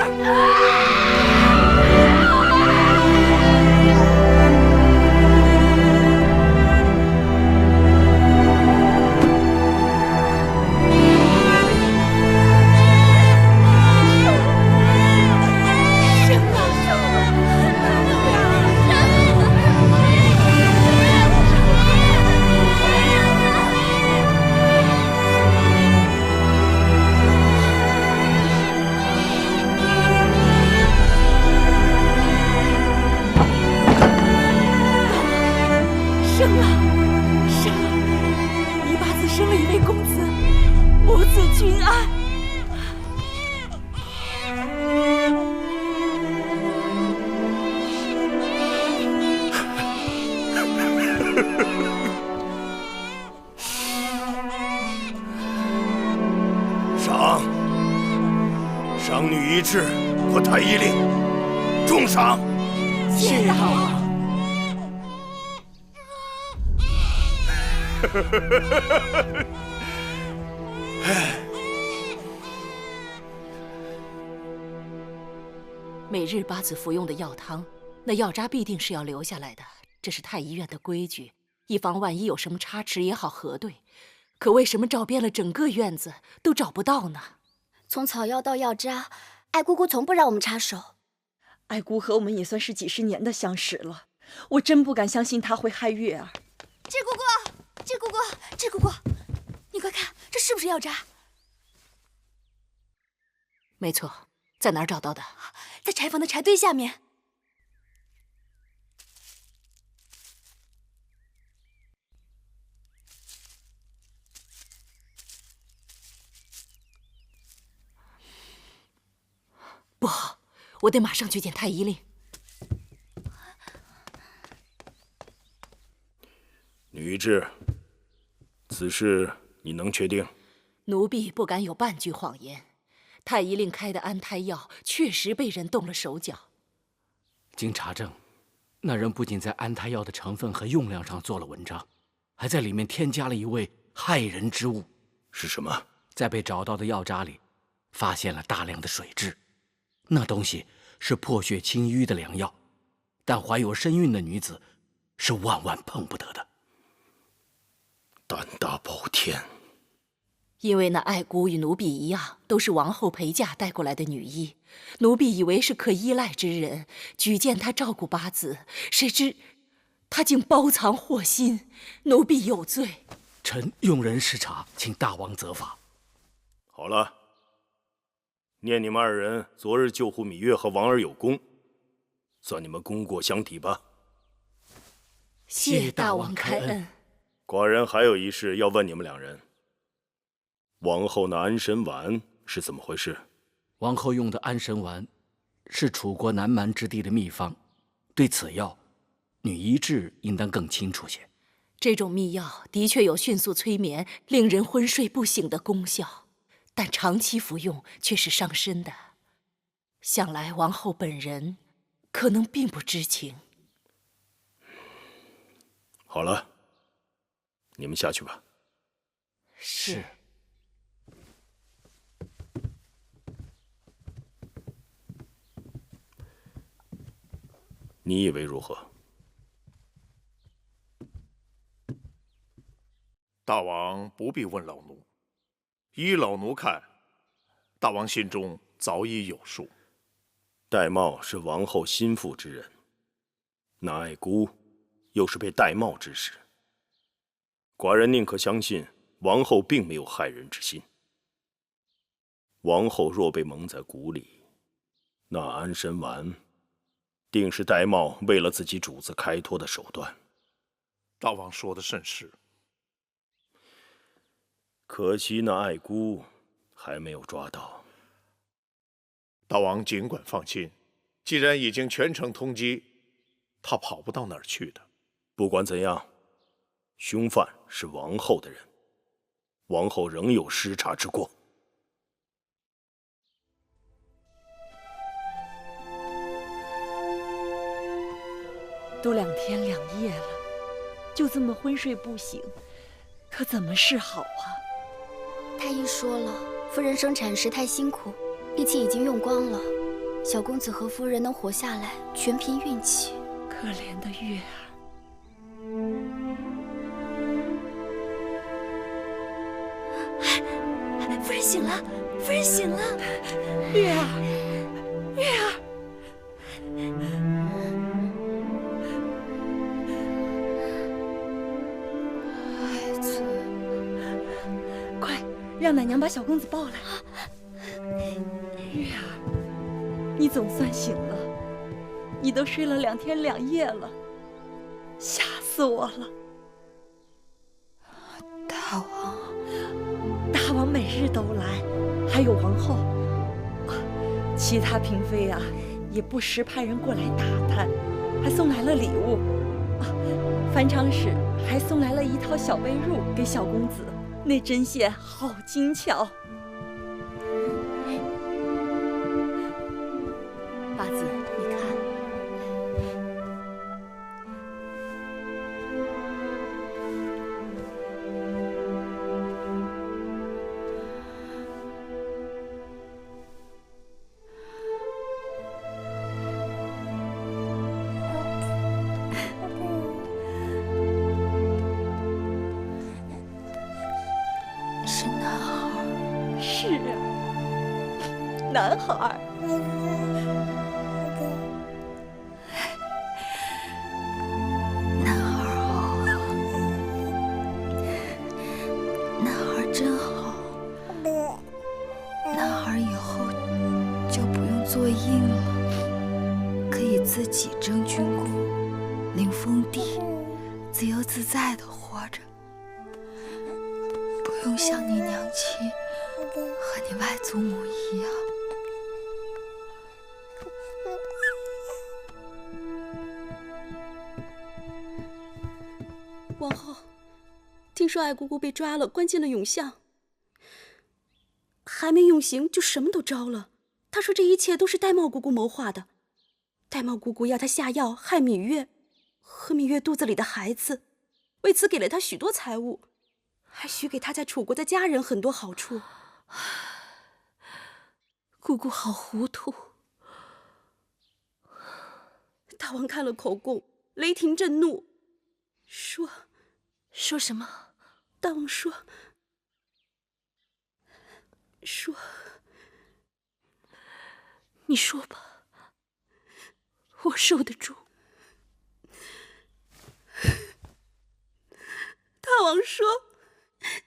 生了，生了！你八子生了一位公子，母子均安。赏女一掷和太医令，重赏。谢大王。每日八子服用的药汤，那药渣必定是要留下来的，这是太医院的规矩，以防万一有什么差池也好核对。可为什么找遍了整个院子都找不到呢？从草药到药渣，爱姑姑从不让我们插手。爱姑和我们也算是几十年的相识了，我真不敢相信她会害月儿。智姑姑，智姑姑，智姑姑，你快看，这是不是药渣？没错，在哪儿找到的？在柴房的柴堆下面。不好，我得马上去见太医令。女稚，此事你能确定？奴婢不敢有半句谎言。太医令开的安胎药确实被人动了手脚。经查证，那人不仅在安胎药的成分和用量上做了文章，还在里面添加了一味害人之物。是什么？在被找到的药渣里，发现了大量的水蛭。那东西是破血清瘀的良药，但怀有身孕的女子是万万碰不得的。胆大包天！因为那爱姑与奴婢一样，都是王后陪嫁带过来的女医，奴婢以为是可依赖之人，举荐她照顾八子，谁知她竟包藏祸心，奴婢有罪。臣用人视察，请大王责罚。好了，念你们二人昨日救护芈月和王儿有功，算你们功过相抵吧。谢大王开恩。寡人还有一事要问你们两人。王后那安神丸是怎么回事？王后用的安神丸是楚国南蛮之地的秘方，对此药女医治应当更清楚些。这种秘药的确有迅速催眠、令人昏睡不醒的功效，但长期服用却是伤身的。想来王后本人可能并不知情。好了，你们下去吧。是。你以为如何？大王不必问老奴，依老奴看，大王心中早已有数。戴瑁是王后心腹之人，那爱姑又是被戴瑁指使。寡人宁可相信王后并没有害人之心。王后若被蒙在鼓里，那安神丸定是戴瑁为了自己主子开脱的手段。大王说的甚是。可惜那爱姑还没有抓到。大王尽管放心，既然已经全城通缉，他跑不到哪儿去的。不管怎样，凶犯是王后的人，王后仍有失察之过。都2天2夜了，就这么昏睡不醒，可怎么是好啊？太医说了，夫人生产时太辛苦，力气已经用光了。小公子和夫人能活下来，全凭运气。可怜的月儿，夫人醒了，夫人醒了，月儿，月儿。让奶娘把小公子抱来。月儿，你总算醒了，你都睡了2天2夜了，吓死我了。大王，大王每日都来，还有王后，其他嫔妃啊，也不时派人过来打探，还送来了礼物。樊长史还送来了一套小被褥给小公子。那针线好精巧，八子，你看，是男孩。是啊，男孩。男孩好啊，男孩真好。男孩以后就不用做印了，可以自己征军功、领封地，自由自在的活着。不用像你娘亲和你外祖母一样。王后，听说爱姑姑被抓了，关进了永巷，还没用刑就什么都招了。她说这一切都是戴瑁姑姑谋划的，戴瑁姑姑要她下药害芈月和芈月肚子里的孩子，为此给了她许多财物。还许给他在楚国的家人很多好处。姑姑好糊涂。大王看了口供，雷霆震怒，说什么？大王说你说吧，我受得住。大王说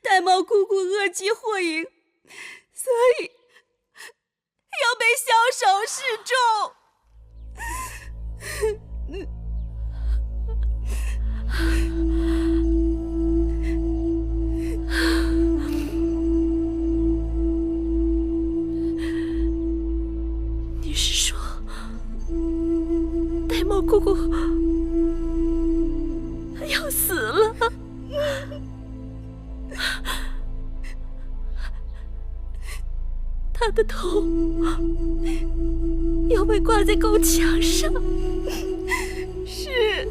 戴瑁姑姑恶疾祸淫，所以要被枭首示众。你是说戴瑁姑姑他的头要被挂在宫墙上。是。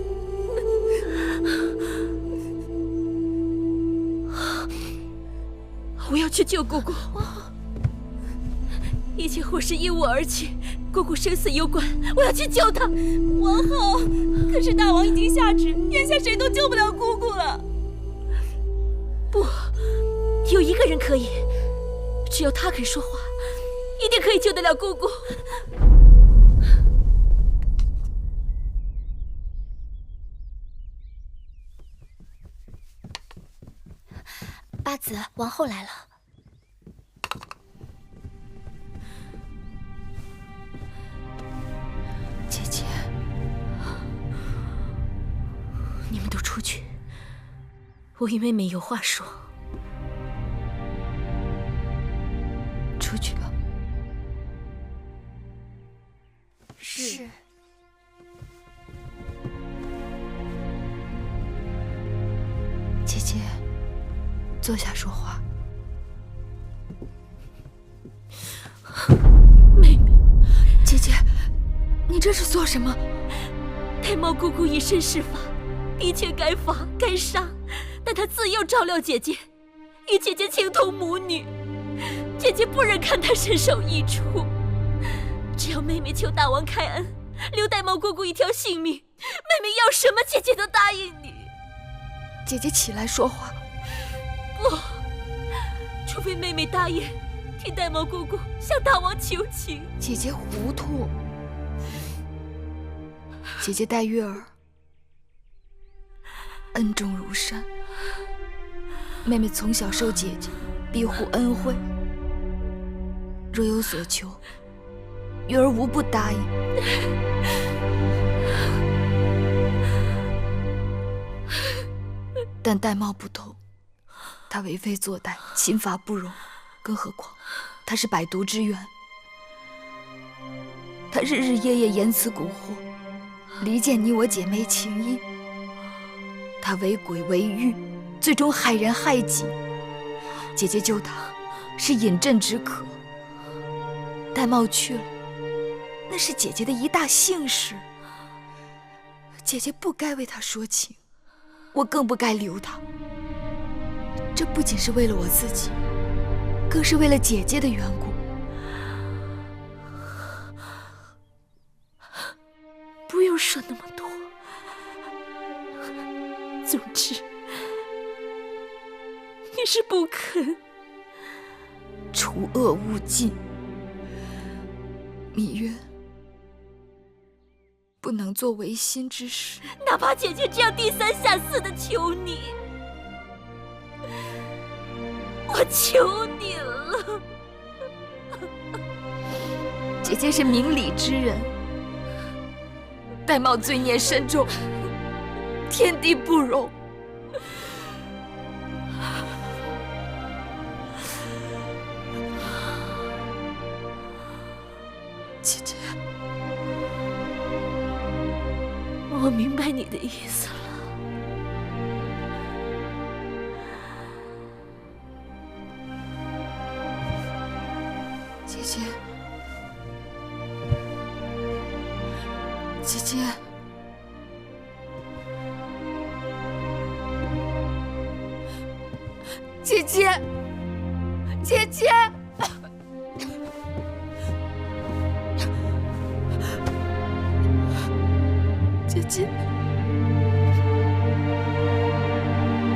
我要去救姑姑，一切祸事因我而起，姑姑生死攸关，我要去救她。王后，可是大王已经下旨，眼下谁都救不了姑姑了。不，有一个人可以，只有他肯说话，一定可以救得了姑姑。八子，王后来了。姐姐，你们都出去，我与妹妹有话说。出去吧。是。姐姐。坐下说话。妹妹，姐姐，你这是做什么？太茂姑姑以身试法，的确该罚该杀，但她自幼照料姐姐，与姐姐情同母女，姐姐不忍看她身首异处。只要妹妹求大王开恩，留戴茂姑姑一条性命，妹妹要什么姐姐都答应你。姐姐起来说话。不，除非妹妹答应替戴茂姑姑向大王求情。姐姐糊涂。姐姐待月儿恩重如山，妹妹从小受姐姐庇护恩惠，若有所求，月儿无不答应。但戴茂不同。他为非作歹，刑罚不容，更何况他是百毒之源。他日日夜夜言辞蛊惑，离间你我姐妹情谊。他为鬼为欲，最终害人害己。姐姐救他，是饮鸩止渴。戴茂去了，那是姐姐的一大幸事。姐姐不该为他说情，我更不该留他。这不仅是为了我自己，更是为了姐姐的缘故。不用说那么多。总之，你是不肯除恶务尽。芈月不能做违心之事，哪怕姐姐这样低三下四的求你。我求你了，姐姐是明理之人，戴茂罪孽深重，天地不容。姐姐，我明白你的意思了。姐姐，姐姐，姐姐，姐姐，姐姐，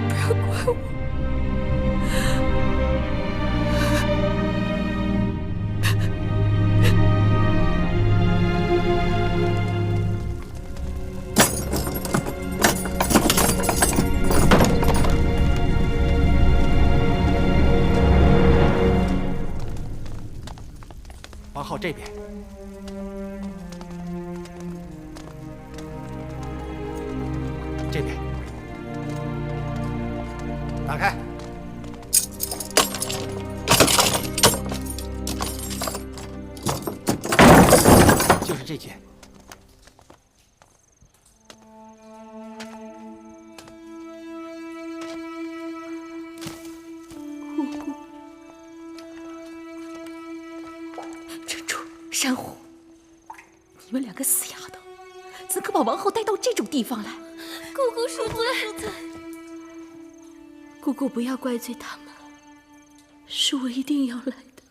不要怪我。王后这边。这边。打开。就是这件。珍珠、珊瑚，你们两个死丫头，怎可把王后带到这种地方来？姑姑恕罪。姑姑不要怪罪他们，是我一定要来的。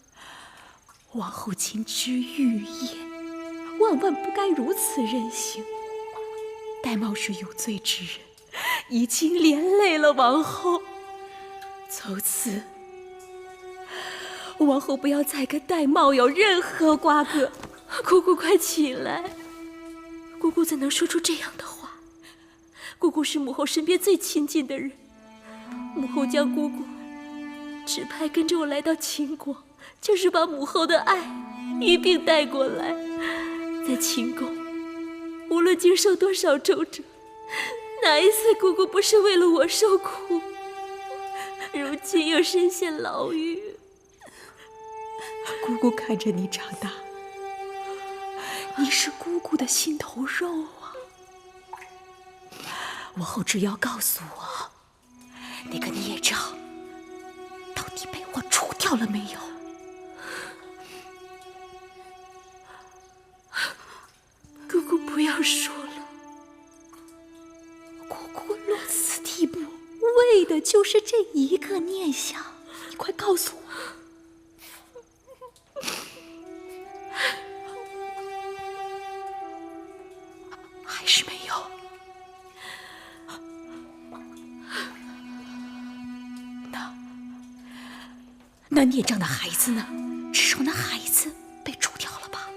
王后金枝玉叶，万万不该如此任性。戴瑁是有罪之人，已经连累了王后。从此，王后不要再跟戴瑁有任何瓜葛。姑姑快起来！姑姑怎能说出这样的话？姑姑是母后身边最亲近的人，母后将姑姑指派跟着我来到秦国，就是把母后的爱一并带过来。在秦宫，无论经受多少周折，哪一次姑姑不是为了我受苦？如今又身陷牢狱，姑姑看着你长大，你是姑姑的心头肉啊！王后只要告诉我，那个孽障到底被我除掉了没有？姑姑不要说了，姑姑落此地步，为的就是这一个念想。你快告诉我，还是没有？那孽障的孩子呢？只说那孩子被除掉了吧？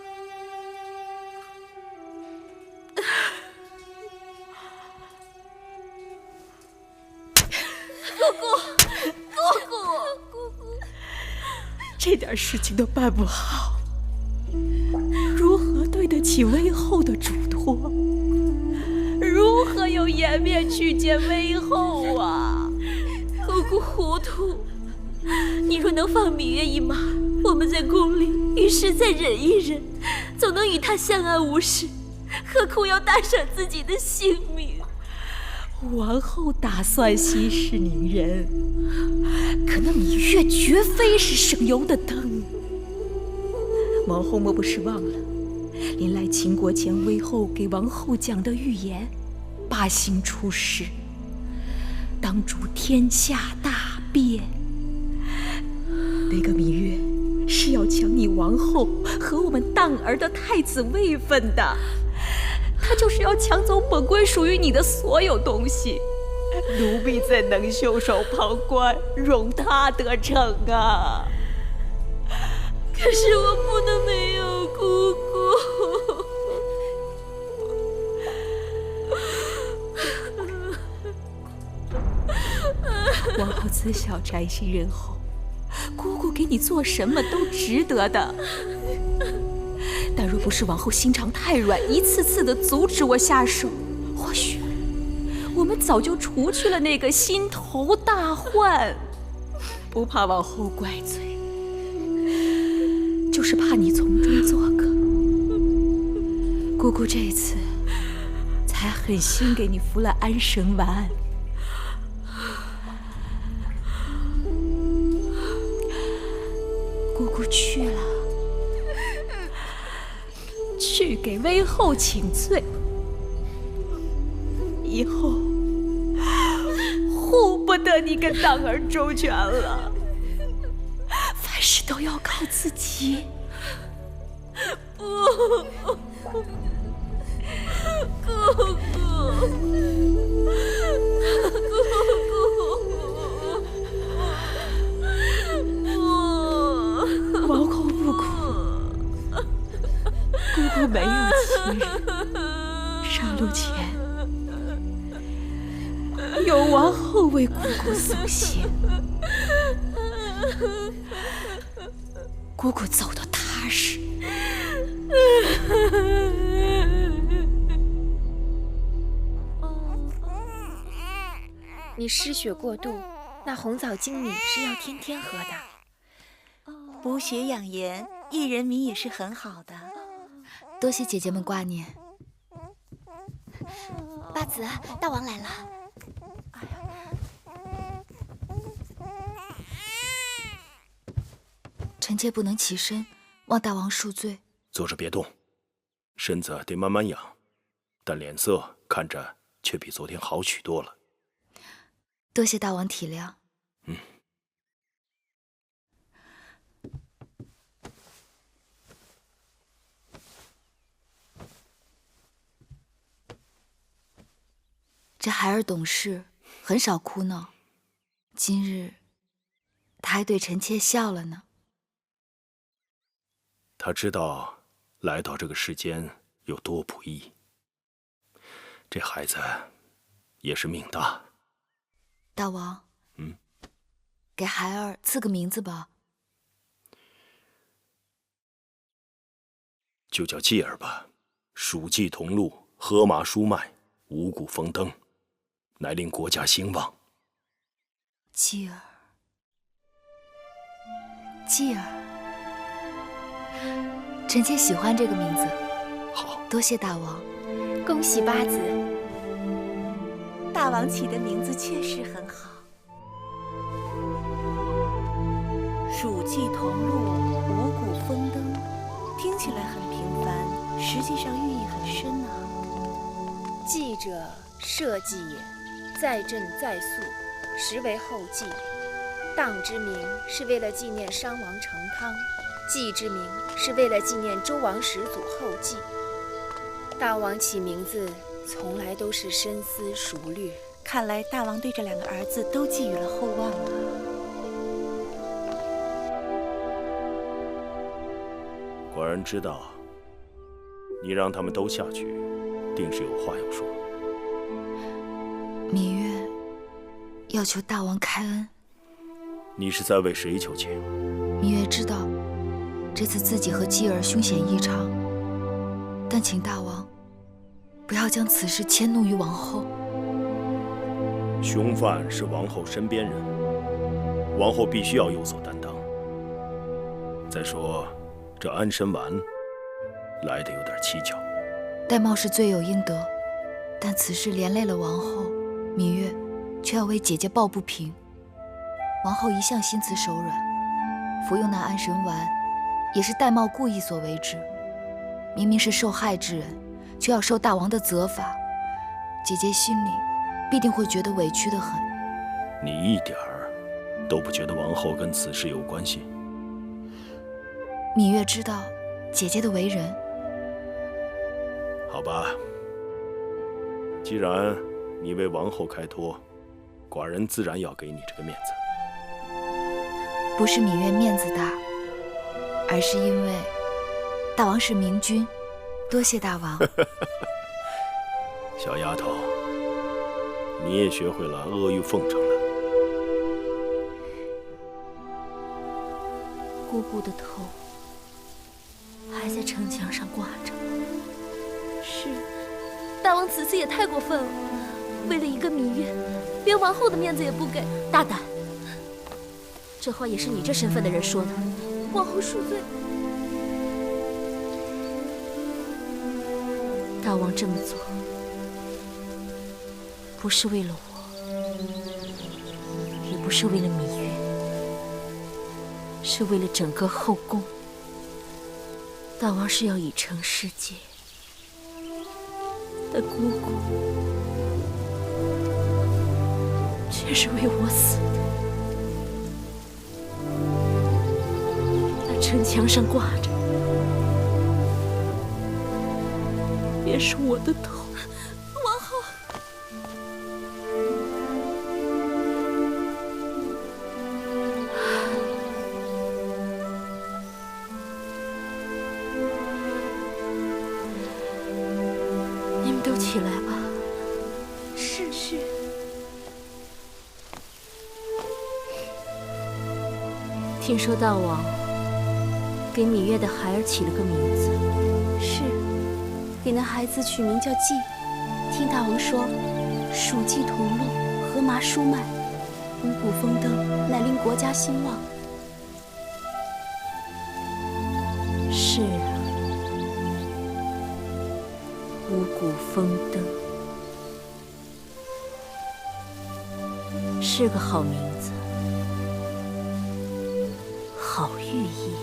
姑姑，这点事情都办不好，如何对得起威后的嘱托？如何有颜面去见威后啊？姑姑糊涂。你若能放芈月一马，我们在宫里与师再忍一忍，总能与她相安无事，何苦要搭上自己的性命？王后打算息事宁人，可那芈月绝非是省油的灯。王后莫不是忘了，临来秦国前，威后给王后讲的预言，八星出世，当主天下大变。那个芈月是要抢你王后和我们荡儿的太子位分的，她就是要抢走本归属于你的所有东西。奴婢怎能袖手旁观，容她得逞啊？可是我不能没有姑姑。王后自小宅心仁厚，姑姑给你做什么都值得的。但若不是王后心肠太软，一次次的阻止我下手，或许我们早就除去了那个心头大患。不怕王后怪罪，就是怕你从中作梗。姑姑这次才狠心给你服了安神丸。姑姑去了，去给威后请罪，以后护不得你跟荡儿周全了，凡事都要靠自己。不，姑姑。王后不哭，姑姑没有亲人，上路前有王后为姑姑送行，姑姑走得踏实。你失血过度，那红枣精米是要天天喝的。补血养颜，薏仁米也是很好的。多谢姐姐们挂念。八子，大王来了。臣妾不能起身，望大王恕罪。坐着别动，身子得慢慢养，但脸色看着却比昨天好许多了。多谢大王体谅。这孩儿懂事，很少哭闹。今日他还对臣妾笑了呢。他知道来到这个世间有多不易，这孩子也是命大。大王，给孩儿赐个名字吧。就叫继儿吧，蜀冀同路，河马书脉，五谷丰登，乃令国家兴旺。继儿，继儿，臣妾喜欢这个名字。好，多谢大王。恭喜八子，大王起的名字确实很好。蜀冀同路，五谷丰登，听起来很平凡，实际上寓意很深啊。祭者，社稷也，在政在肃，实为后祭。荡之名是为了纪念商王成汤，祭之名是为了纪念周王始祖后稷。大王起名字从来都是深思熟虑，看来大王对这两个儿子都寄予了厚望啊。果然知道，你让他们都下去，定是有话要说。芈月要求大王开恩。你是在为谁求情？芈月知道这次自己和继儿凶险异常，但请大王不要将此事迁怒于王后。凶犯是王后身边人，王后必须要有所担当。再说，这安神丸来得有点蹊跷。玳瑁是罪有应得，但此事连累了王后，芈月却要为姐姐抱不平。王后一向心慈手软，服用那安神丸也是玳瑁故意所为之。明明是受害之人，却要受大王的责罚，姐姐心里必定会觉得委屈得很。你一点儿都不觉得王后跟此事有关系？芈月知道姐姐的为人。好吧，既然你为王后开脱，寡人自然要给你这个面子。不是芈月面子大，而是因为大王是明君。多谢大王。小丫头，你也学会了阿谀奉承了。姑姑的头还在城墙上挂着。是，大王此次也太过分了，为了一个芈月，连王后的面子也不给。大胆！这话也是你这身份的人说的。王后恕罪。大王这么做，不是为了我，也不是为了芈月，是为了整个后宫。大王是要以成世界，但姑姑却是为我死的。那城墙上挂着，便是我的头。王后，你们都起来吧。是。听说大王给芈月的孩儿起了个名字。是，给那孩子取名叫季。听大王说，蜀冀同路，河马书脉，五谷丰登，乃令国家兴旺。是啊，五谷丰登是个好名字，好寓意。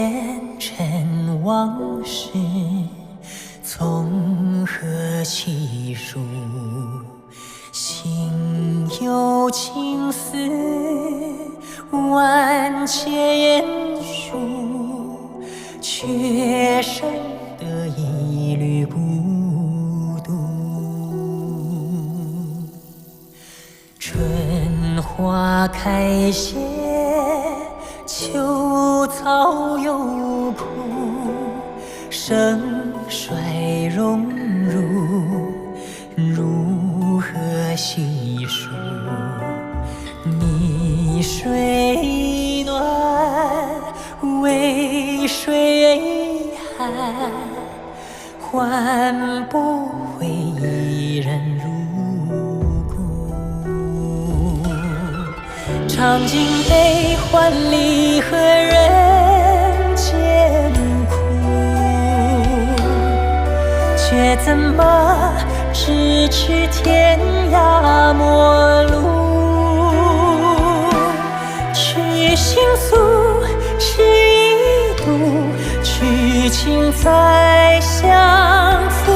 前尘往事从何起数？心有情丝万千言书，却生得一缕孤独。春花开谢，秋草又枯，盛衰荣辱，如何细数？你水暖，为谁寒？换不回一人入骨。尝尽悲欢离合人间苦，却怎么咫尺天涯陌路？去心诉，是一度，去情再相负。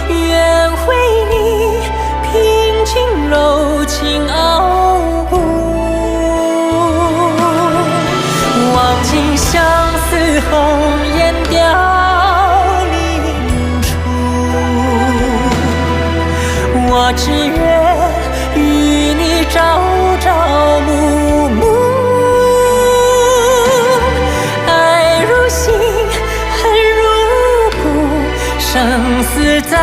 愿为你平静柔情傲骨，望尽相思红颜凋零处。我只愿与你朝朝暮暮，爱如心，恨如骨，生死在